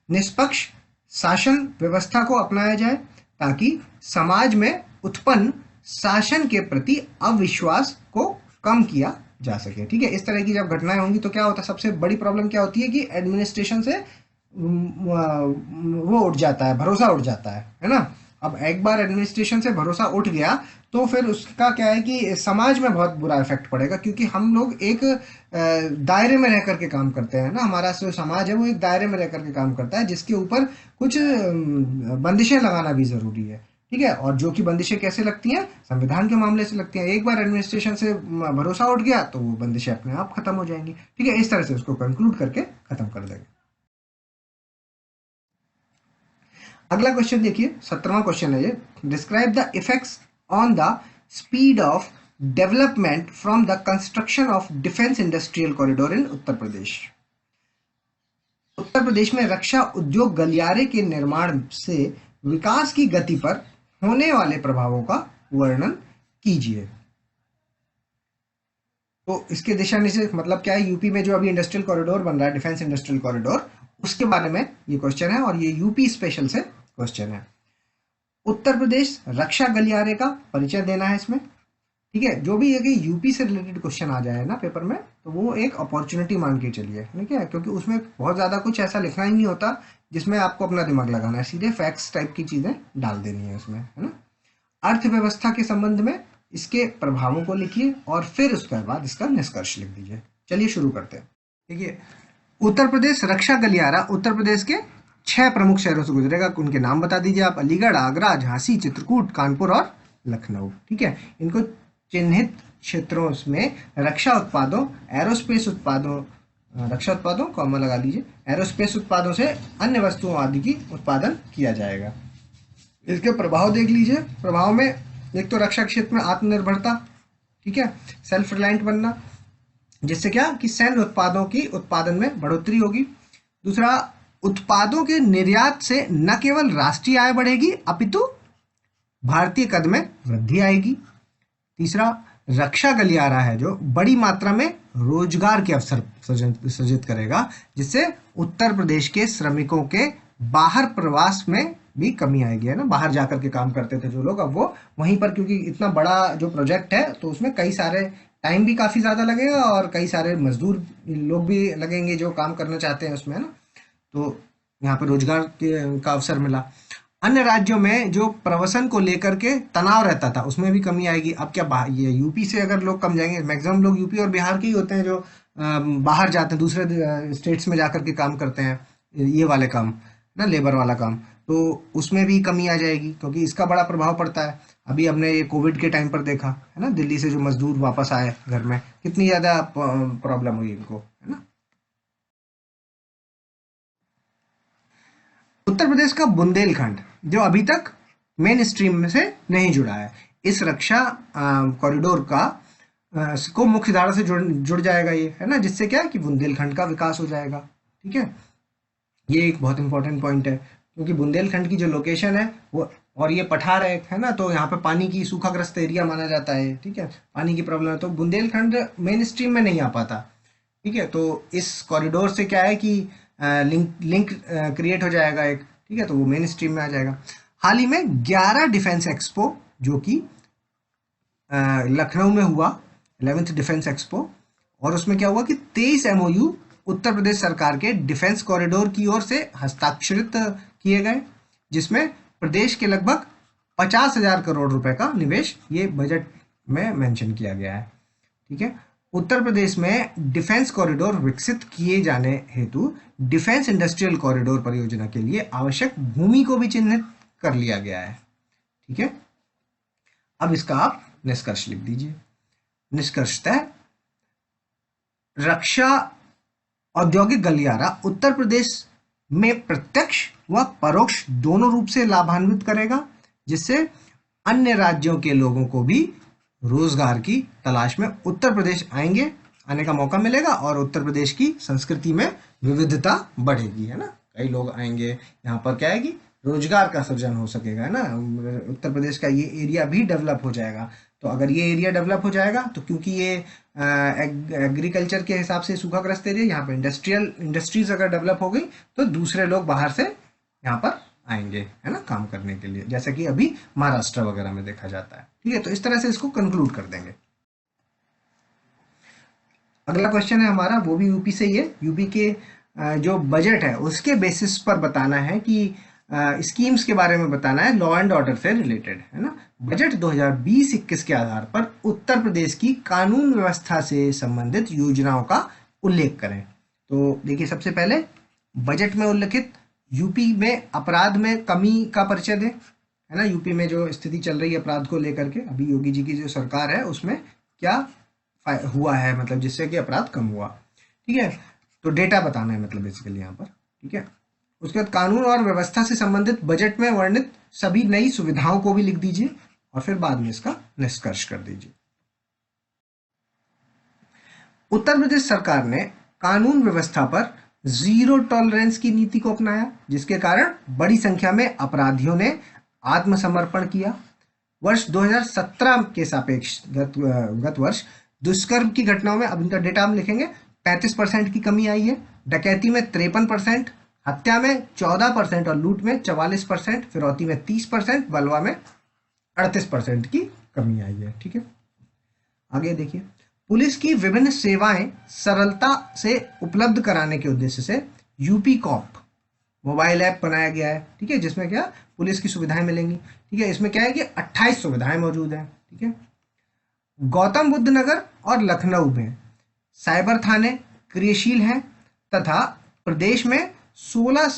निष्पक्ष शासन व्यवस्था को अपनाया जाए ताकि समाज में उत्पन्न शासन के प्रति अविश्वास को कम किया जा सके। ठीक है, इस तरह की जब घटनाएं होंगी तो क्या होता है, सबसे बड़ी प्रॉब्लम क्या होती है कि एडमिनिस्ट्रेशन से वो उठ जाता है, भरोसा उठ जाता है ना। अब एक बार एडमिनिस्ट्रेशन से भरोसा उठ गया तो फिर उसका क्या है कि समाज में बहुत बुरा इफेक्ट पड़ेगा, क्योंकि हम लोग एक दायरे में रह करके काम करते हैं ना। हमारा जो समाज है वो एक दायरे में रह करके काम करता है, जिसके ऊपर कुछ बंदिशें लगाना भी जरूरी है। ठीक है, और जो कि बंदिशें कैसे लगती हैं, संविधान के मामले से लगती हैं। एक बार एडमिनिस्ट्रेशन से भरोसा उठ गया तो वो बंदिशें अपने आप खत्म हो जाएंगी। ठीक है, इस तरह से उसको कंक्लूड करके खत्म कर देंगे। अगला क्वेश्चन देखिए, 17वां क्वेश्चन है ये। Describe the effects on the speed of development from the construction of defence industrial corridor in Uttar Pradesh. Uttar Pradesh में रक्षा उद्योग गलियारे के निर्माण से विकास की गति पर होने वाले प्रभावों का वर्णन कीजिए। तो इसके दिशा निर्देश मतलब क्या है, यूपी में जो अभी इंडस्ट्रियल कॉरिडोर बन रहा है, डिफेंस इंडस्ट्रियल कॉरिडोर, उसके बारे में ये क्वेश्चन है, और ये यूपी स्पेशल से क्वेश्चन है। उत्तर प्रदेश रक्षा गलियारे का परिचय देना है इसमें। ठीक है, जो भी ये यूपी से रिलेटेड क्वेश्चन आ जाए ना पेपर में, तो वो एक अपॉर्चुनिटी मान के चलिए। ठीक है, क्योंकि उसमें बहुत ज्यादा कुछ ऐसा लिखना ही नहीं होता जिसमें आपको अपना दिमाग लगाना है, सीधे फैक्ट्स टाइप की चीजें डाल देनी है उसमें, है ना। अर्थव्यवस्था के संबंध में इसके प्रभावों को लिखिए और फिर उसके बाद इसका निष्कर्ष लिख दीजिए। चलिए शुरू करते हैं। देखिए, उत्तर प्रदेश रक्षा गलियारा उत्तर प्रदेश के 6 प्रमुख शहरों से गुजरेगा। उनके नाम बता दीजिए आप, अलीगढ़, आगरा, झांसी, चित्रकूट, कानपुर और लखनऊ। ठीक है, इनको चिन्हित क्षेत्रों में रक्षा उत्पादों, एरोस्पेस उत्पादों, रक्षा उत्पादों कॉमा लगा लीजिए, एरोस्पेस उत्पादों से अन्य वस्तुओं आदि की उत्पादन किया जाएगा। इसके प्रभाव देख लीजिए। प्रभाव में एक तो रक्षा क्षेत्र में आत्मनिर्भरता, ठीक है, सेल्फ रिलायंट बनना, जिससे क्या कि सैन्य उत्पादों की उत्पादन में बढ़ोतरी होगी। दूसरा, उत्पादों के निर्यात से न केवल राष्ट्रीय आय बढ़ेगी अपितु भारतीय कद में वृद्धि आएगी। तीसरा, रक्षा गलियारा है जो बड़ी मात्रा में रोजगार के अवसर सृजित करेगा, जिससे उत्तर प्रदेश के श्रमिकों के बाहर प्रवास में भी कमी आएगी, है ना। बाहर जाकर के काम करते थे जो लोग, अब वो वहीं पर, क्योंकि इतना बड़ा जो प्रोजेक्ट है तो उसमें कई सारे टाइम भी काफी ज्यादा लगेगा और कई सारे मजदूर लोग भी लगेंगे जो काम करना चाहते हैं उसमें, है ना। तो यहाँ पर रोजगार का अवसर मिला। अन्य राज्यों में जो प्रवसन को लेकर के तनाव रहता था उसमें भी कमी आएगी। अब क्या ये यूपी से अगर लोग कम जाएंगे, मैक्सिमम लोग यूपी और बिहार के ही होते हैं जो बाहर जाते हैं, दूसरे स्टेट्स में जाकर के काम करते हैं, ये वाले काम ना, लेबर वाला काम, तो उसमें भी कमी आ जाएगी, क्योंकि इसका बड़ा प्रभाव पड़ता है। अभी हमने ये कोविड के टाइम पर देखा है ना, दिल्ली से जो मजदूर वापस आए घर में, कितनी ज्यादा प्रॉब्लम हुई इनको, है ना। उत्तर प्रदेश का बुंदेलखंड जो अभी तक मेन स्ट्रीम में से नहीं जुड़ा है, इस रक्षा कॉरिडोर का को मुख्य धारा से जुड़ जाएगा ये, है ना, जिससे क्या है कि बुंदेलखंड का विकास हो जाएगा। ठीक है, ये एक बहुत इंपॉर्टेंट पॉइंट है, क्योंकि बुंदेलखंड की जो लोकेशन है वो, और ये पठार है ना, तो यहाँ पे पानी की सूखाग्रस्त एरिया माना जाता है। ठीक है, पानी की प्रॉब्लम है, तो बुंदेलखंड मेन स्ट्रीम में नहीं आ पाता। ठीक है, तो इस कॉरिडोर से क्या है कि लिंक क्रिएट हो जाएगा एक। ठीक है, तो वो मेन स्ट्रीम में आ जाएगा। हाल ही में 11 डिफेंस एक्सपो जो कि लखनऊ में हुआ, 11th डिफेंस एक्सपो, और उसमें क्या हुआ कि 23 MOU उत्तर प्रदेश सरकार के डिफेंस कॉरिडोर की ओर से हस्ताक्षरित किए गए, जिसमें प्रदेश के लगभग 50,000 करोड़ रुपए का निवेश ये बजट में मेंशन किया गया है। ठीक है, उत्तर प्रदेश में डिफेंस कॉरिडोर विकसित किए जाने हेतु डिफेंस इंडस्ट्रियल कॉरिडोर परियोजना के लिए आवश्यक भूमि को भी चिन्हित कर लिया गया है। ठीक है, अब इसका आप निष्कर्ष लिख दीजिए। निष्कर्षतः रक्षा औद्योगिक गलियारा उत्तर प्रदेश में प्रत्यक्ष व परोक्ष दोनों रूप से लाभान्वित करेगा, जिससे अन्य राज्यों के लोगों को भी रोजगार की तलाश में उत्तर प्रदेश आने का मौका मिलेगा और उत्तर प्रदेश की संस्कृति में विविधता बढ़ेगी, है ना। कई लोग आएंगे यहाँ पर, क्या है कि रोजगार का सृजन हो सकेगा, है ना। उत्तर प्रदेश का ये एरिया भी डेवलप हो जाएगा। तो अगर ये एरिया डेवलप हो जाएगा तो क्योंकि ये एग्रीकल्चर के हिसाब से सूखाग्रस्त एरिया, यहाँ पर इंडस्ट्रीज अगर डेवलप हो गई तो दूसरे लोग बाहर से यहाँ पर आएंगे, है ना, काम करने के लिए, जैसा कि अभी महाराष्ट्र वगैरह में देखा जाता है। ठीक है, तो इस तरह से इसको कंक्लूड कर देंगे। अगला क्वेश्चन है हमारा, वो भी यूपी से ही है। यूपी के जो बजट है उसके बेसिस पर बताना है कि स्कीम्स के बारे में बताना है, लॉ एंड ऑर्डर से रिलेटेड, है ना। बजट 2020-21 के आधार पर उत्तर प्रदेश की कानून व्यवस्था से संबंधित योजनाओं का उल्लेख करें। तो देखिए, सबसे पहले बजट में उल्लेखित यूपी में अपराध में कमी का परिचय दें, है ना। यूपी में जो स्थिति चल रही है अपराध को लेकर के, अभी योगी जी की जो सरकार है उसमें क्या हुआ है, मतलब जिससे कि अपराध कम हुआ। ठीक है, तो डेटा बताना है मतलब बेसिकली यहाँ पर। ठीक है, उसके बाद कानून और व्यवस्था से संबंधित बजट में वर्णित सभी नई सुविधाओं को भी लिख दीजिए और फिर बाद में इसका निष्कर्ष कर दीजिए। उत्तर प्रदेश सरकार ने कानून व्यवस्था पर जीरो टॉलरेंस की नीति को अपनाया, जिसके कारण बड़ी संख्या में अपराधियों ने आत्मसमर्पण किया। वर्ष 2017 के सापेक्ष गत वर्ष दुष्कर्म की घटनाओं में, अब इनका डेटा हम लिखेंगे, 35% की कमी आई है। डकैती में 53%, हत्या में 14% और लूट में 44%, फिरौती में 30%, बलवा में 38% की कमी आई है। ठीक है, आगे देखिए, पुलिस की विभिन्न सेवाएं सरलता से उपलब्ध कराने के उद्देश्य से यूपी कॉप मोबाइल ऐप बनाया गया है। ठीक है, जिसमें क्या पुलिस की सुविधाएं मिलेंगी। ठीक है, इसमें क्या है कि 28 सुविधाएं मौजूद हैं। ठीक है, गौतम बुद्ध नगर और लखनऊ में साइबर थाने क्रियाशील हैं तथा प्रदेश में 16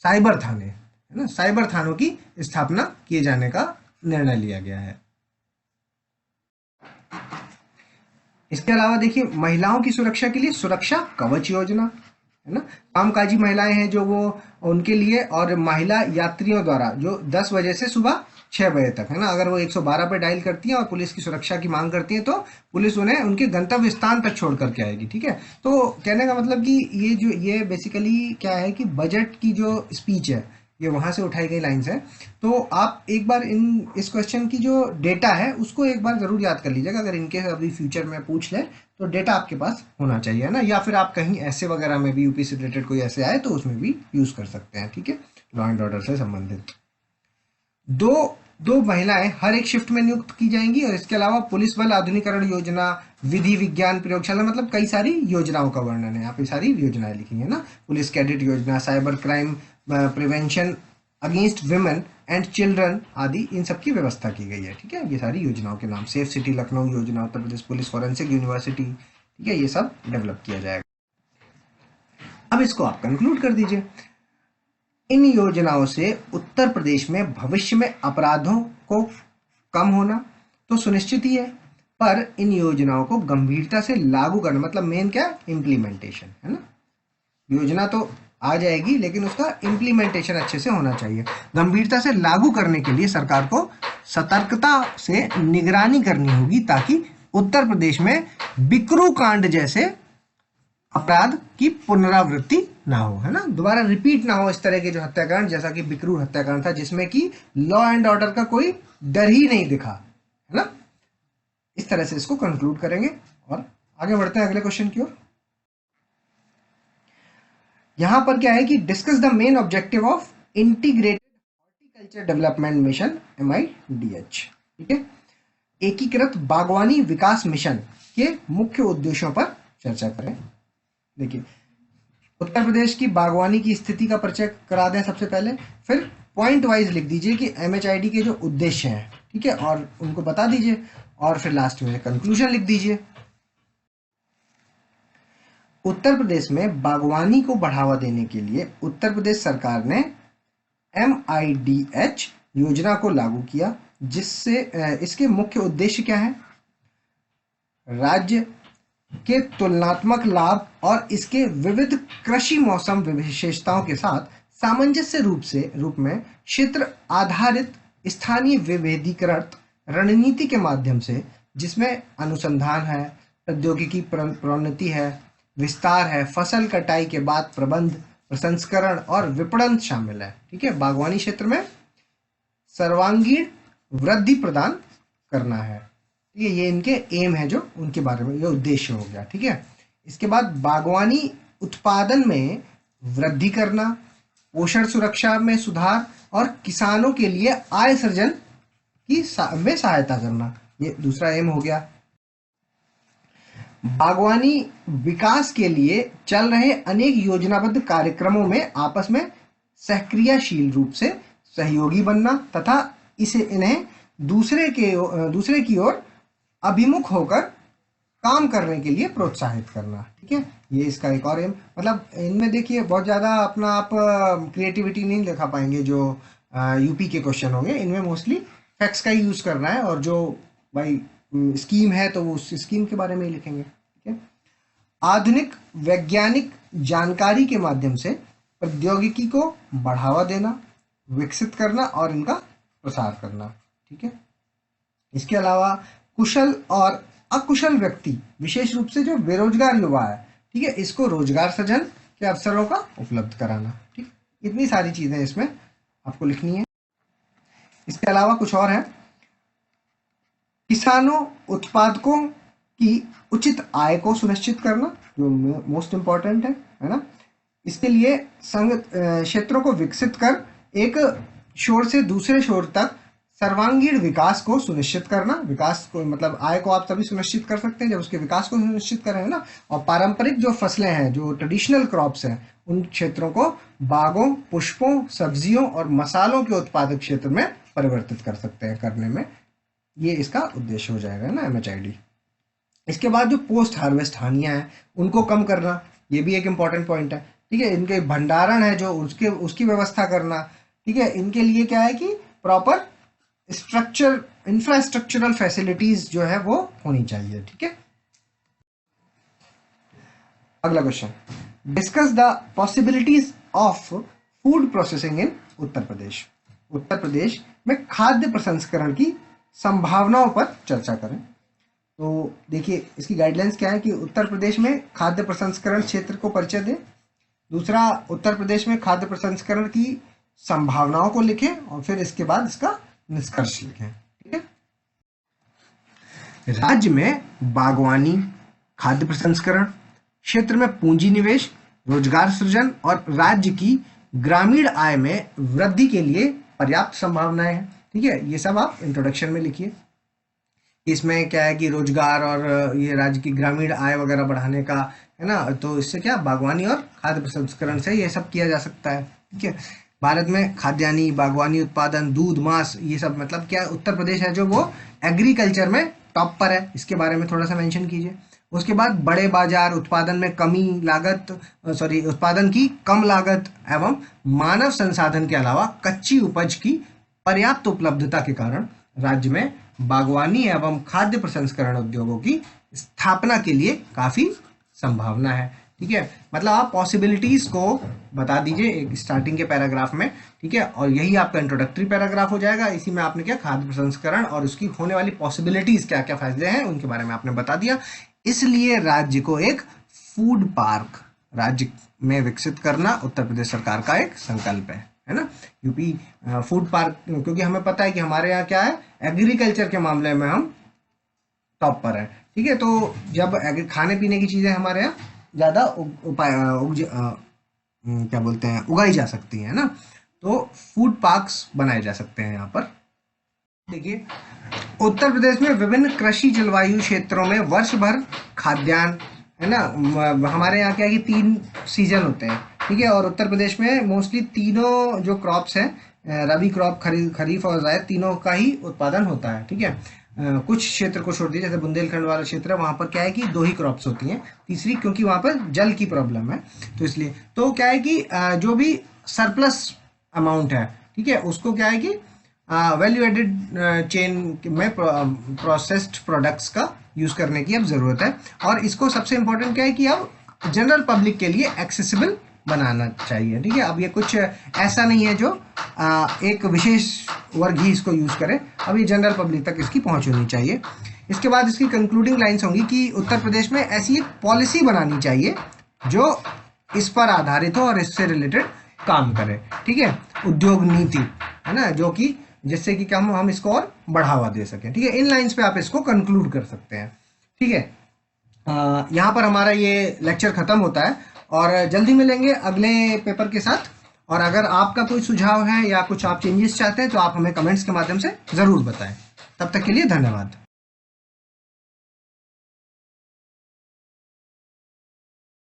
साइबर थाने, है ना, साइबर थानों की स्थापना किए जाने का निर्णय लिया गया है। इसके अलावा देखिए, महिलाओं की सुरक्षा के लिए सुरक्षा कवच योजना, है ना। कामकाजी महिलाएं हैं जो वो उनके लिए, और महिला यात्रियों द्वारा जो 10 बजे से सुबह 6 बजे तक, है ना, अगर वो 112 पे डायल करती हैं और पुलिस की सुरक्षा की मांग करती हैं तो पुलिस उन्हें उनके गंतव्य स्थान तक छोड़ करके आएगी। ठीक है, तो कहने का मतलब कि ये बेसिकली क्या है कि बजट की जो स्पीच है ये वहां से उठाई गई लाइंस है। तो आप एक बार इस क्वेश्चन की जो डेटा है उसको एक बार जरूर याद कर लीजिएगा, अगर इनके अभी फ्यूचर में पूछ ले तो डेटा आपके पास होना चाहिए, है ना। या फिर आप कहीं ऐसे वगैरह में भी यूपी से रिलेटेड कोई ऐसे आए तो उसमें भी यूज कर सकते हैं। ठीक है, लॉ एंड ऑर्डर से संबंधित दो महिलाएं हर एक शिफ्ट में नियुक्त की जाएंगी, और इसके अलावा पुलिस बल आधुनिकीकरण योजना, विधि विज्ञान प्रयोगशाला, मतलब कई सारी योजनाओं का वर्णन है यहाँ पे, सारी योजनाएं लिखी है ना। पुलिस कैडेट योजना, cyber crime prevention against women and children आदि, इन सब की व्यवस्था की गई है। ठीक है, ये सारी योजनाओं के नाम, सेफ सिटी लखनऊ योजना, Uttar Pradesh police forensic university, ठीक है, ये सब डेवलप किया जाएगा। अब इसको आप कंक्लूड कर दीजिए। इन योजनाओं से उत्तर प्रदेश में भविष्य में अपराधों को कम होना तो सुनिश्चित ही है, पर इन योजनाओं को गंभीरता से लागू करना, मतलब मेन क्या, इम्प्लीमेंटेशन, है ना। योजना तो आ जाएगी लेकिन उसका इम्प्लीमेंटेशन अच्छे से होना चाहिए। गंभीरता से लागू करने के लिए सरकार को सतर्कता से निगरानी करनी होगी ताकि उत्तर प्रदेश में बिकरू कांड जैसे अपराध की पुनरावृत्ति ना हो, है ना, दोबारा रिपीट ना हो इस तरह के जो हत्याकांड, जैसा कि बिकरू हत्याकांड था जिसमें कि लॉ एंड ऑर्डर का कोई डर ही नहीं दिखा, है ना। इस तरह से इसको कंक्लूड करेंगे और आगे बढ़ते हैं अगले क्वेश्चन की ओर। यहां पर क्या है कि discuss the main objective of integrated horticulture development mission MIDH। ठीक है, एकीकृत बागवानी विकास मिशन के मुख्य उद्देश्यों पर चर्चा करें। देखिए, उत्तर प्रदेश की बागवानी की स्थिति का परिचय करा दें सबसे पहले, फिर पॉइंट वाइज लिख दीजिए कि MHID के जो उद्देश्य हैं, ठीक है, और उनको बता दीजिए, और फिर लास्ट में कंक्लूजन लिख दीजिए। उत्तर प्रदेश में बागवानी को बढ़ावा देने के लिए उत्तर प्रदेश सरकार ने MIDH योजना को लागू किया, जिससे इसके मुख्य उद्देश्य क्या है? राज्य के तुलनात्मक लाभ और इसके विविध कृषि मौसम विशेषताओं के साथ सामंजस्य रूप में क्षेत्र आधारित स्थानीय विभेदीकृत रणनीति के माध्यम से, जिसमें अनुसंधान है, प्रौद्योगिकी प्रोन्नति है, विस्तार है, फसल कटाई के बाद प्रबंध, प्रसंस्करण और विपणन शामिल है। ठीक है, बागवानी क्षेत्र में सर्वांगीण वृद्धि प्रदान करना है। ठीक है, ये इनके एम है, जो उनके बारे में ये उद्देश्य हो गया। ठीक है, इसके बाद बागवानी उत्पादन में वृद्धि करना, पोषण सुरक्षा में सुधार और किसानों के लिए आय सृजन में सहायता करना, ये दूसरा एम हो गया। बागवानी विकास के लिए चल रहे अनेक योजनाबद्ध कार्यक्रमों में आपस में सक्रियशील रूप से सहयोगी बनना तथा इन्हें दूसरे की ओर अभिमुख होकर काम करने के लिए प्रोत्साहित करना। ठीक है, ये इसका एक और एम, मतलब इनमें देखिए बहुत ज़्यादा अपना आप क्रिएटिविटी नहीं दिखा पाएंगे जो यूपी के क्वेश्चन होंगे। इनमें मोस्टली फैक्ट्स का ही यूज़ करना है, और जो भाई स्कीम है तो वो उस स्कीम के बारे में ही लिखेंगे। ठीक है, आधुनिक वैज्ञानिक जानकारी के माध्यम से प्रौद्योगिकी को बढ़ावा देना, विकसित करना और इनका प्रसार करना। ठीक है, इसके अलावा कुशल और अकुशल व्यक्ति, विशेष रूप से जो बेरोजगार युवा है, ठीक है, इसको रोजगार सृजन के अवसरों का उपलब्ध कराना। ठीक, इतनी सारी चीजें इसमें आपको लिखनी है। इसके अलावा कुछ और है, किसानों उत्पादकों की उचित आय को सुनिश्चित करना, जो मोस्ट इंपॉर्टेंट है ना। इसके लिए संघ क्षेत्रों को विकसित कर एक छोर से दूसरे छोर तक सर्वांगीण विकास को सुनिश्चित करना। विकास को मतलब आय को आप तभी सुनिश्चित कर सकते हैं जब उसके विकास को सुनिश्चित करें ना। और पारंपरिक जो फसलें हैं, जो ट्रेडिशनल क्रॉप्स हैं, उन क्षेत्रों को बागों, पुष्पों, सब्जियों और मसालों के उत्पादक क्षेत्र में परिवर्तित कर सकते हैं करने में। ये इसका उद्देश्य हो जाएगा ना MHID। इसके बाद जो पोस्ट हार्वेस्ट हानियां हैं उनको कम करना, ये भी एक इंपॉर्टेंट पॉइंट है। ठीक है, इनके भंडारण है जो उसकी व्यवस्था करना। ठीक है, इनके लिए क्या है कि प्रॉपर इंफ्रास्ट्रक्चरल फैसिलिटीज जो है वो होनी चाहिए। ठीक है, अगला question, discuss the possibilities of food processing in Uttar Pradesh. Uttar Pradesh में खाद्य प्रसंस्करण की संभावनाओं पर चर्चा करें। तो देखिए इसकी गाइडलाइंस क्या है कि उत्तर प्रदेश में खाद्य प्रसंस्करण क्षेत्र को परिचय दें। दूसरा, उत्तर प्रदेश में खाद्य प्रसंस्करण की संभावनाओं को लिखें, और फिर इसके बाद इसका निष्कर्ष लिखें। ठीक है, राज्य में बागवानी, खाद्य प्रसंस्करण क्षेत्र में पूंजी निवेश, रोजगार सृजन और राज्य की ग्रामीण आय में वृद्धि के लिए पर्याप्त संभावनाएं हैं। ठीक है, ये सब आप इंट्रोडक्शन में लिखिए। इसमें क्या है कि रोजगार और ये राज्य की ग्रामीण आय वगैरह बढ़ाने का है ना, तो इससे क्या बागवानी और खाद्य प्रसंस्करण से ये सब किया जा सकता है। ठीक है, भारत में खाद्यान्नी, बागवानी उत्पादन, दूध, मांस, ये सब मतलब क्या उत्तर प्रदेश है जो वो एग्रीकल्चर में टॉप पर है, इसके बारे में थोड़ा सा मेंशन कीजिए। उसके बाद बड़े बाजार, उत्पादन की कम लागत एवं मानव संसाधन के अलावा कच्ची उपज की पर्याप्त उपलब्धता के कारण राज्य में बागवानी एवं खाद्य प्रसंस्करण उद्योगों की स्थापना के लिए काफी संभावना है। ठीक है, मतलब आप पॉसिबिलिटीज को बता दीजिए एक स्टार्टिंग के पैराग्राफ में। ठीक है, और यही आपका इंट्रोडक्टरी पैराग्राफ हो जाएगा। इसी में आपने क्या खाद्य प्रसंस्करण और उसकी होने वाली पॉसिबिलिटीज, क्या क्या फायदे हैं उनके बारे में आपने बता दिया। इसलिए राज्य को एक फूड पार्क राज्य में विकसित करना उत्तर प्रदेश सरकार का एक संकल्प है ना। यूपी फूड पार्क, क्योंकि हमें पता है कि हमारे यहाँ क्या है, एग्रीकल्चर के मामले में हम टॉप पर है। ठीक है, तो जब खाने पीने की चीजें हमारे यहाँ ज्यादा उगाई जा सकती है ना, तो फूड पार्क्स बनाए जा सकते हैं यहाँ पर। देखिए, उत्तर प्रदेश में विभिन्न कृषि जलवायु क्षेत्रों में वर्ष भर खाद्यान्न है ना, हमारे यहाँ क्या है कि 3 सीजन होते हैं। ठीक है, और उत्तर प्रदेश में मोस्टली तीनों जो क्रॉप्स हैं रबी क्रॉप, खरीफ और जायद तीनों का ही उत्पादन होता है। ठीक है, कुछ क्षेत्र को छोड़ दिए, जैसे बुंदेलखंड वाला क्षेत्र है, वहां पर क्या है कि 2 ही क्रॉप्स होती हैं। तीसरी, क्योंकि वहां पर जल की प्रॉब्लम है, तो इसलिए तो क्या है कि जो भी सरप्लस अमाउंट है, ठीक है, उसको क्या है कि वैल्यू एडेड चेन में प्रोसेस्ड प्रोडक्ट्स का यूज करने की अब जरूरत है। और इसको सबसे इंपॉर्टेंट क्या है कि अब जनरल पब्लिक के लिए एक्सेसिबल बनाना चाहिए। ठीक है, अब ये कुछ ऐसा नहीं है जो एक विशेष वर्ग ही इसको यूज करे, अब ये जनरल पब्लिक तक इसकी पहुंच होनी चाहिए। इसके बाद इसकी कंक्लूडिंग लाइन्स होंगी कि उत्तर प्रदेश में ऐसी एक पॉलिसी बनानी चाहिए जो इस पर आधारित हो और इससे रिलेटेड काम करे। ठीक है, उद्योग नीति है ना, जो कि जिससे कि हम इसको और बढ़ावा दे सकें। ठीक है, इन लाइन्स पे आप इसको कंक्लूड कर सकते हैं। ठीक है, यहाँ पर हमारा ये लेक्चर खत्म होता है और जल्दी मिलेंगे अगले पेपर के साथ। और अगर आपका कोई सुझाव है या कुछ आप चेंजेस चाहते हैं तो आप हमें कमेंट्स के माध्यम से ज़रूर बताएं। तब तक के लिए धन्यवाद।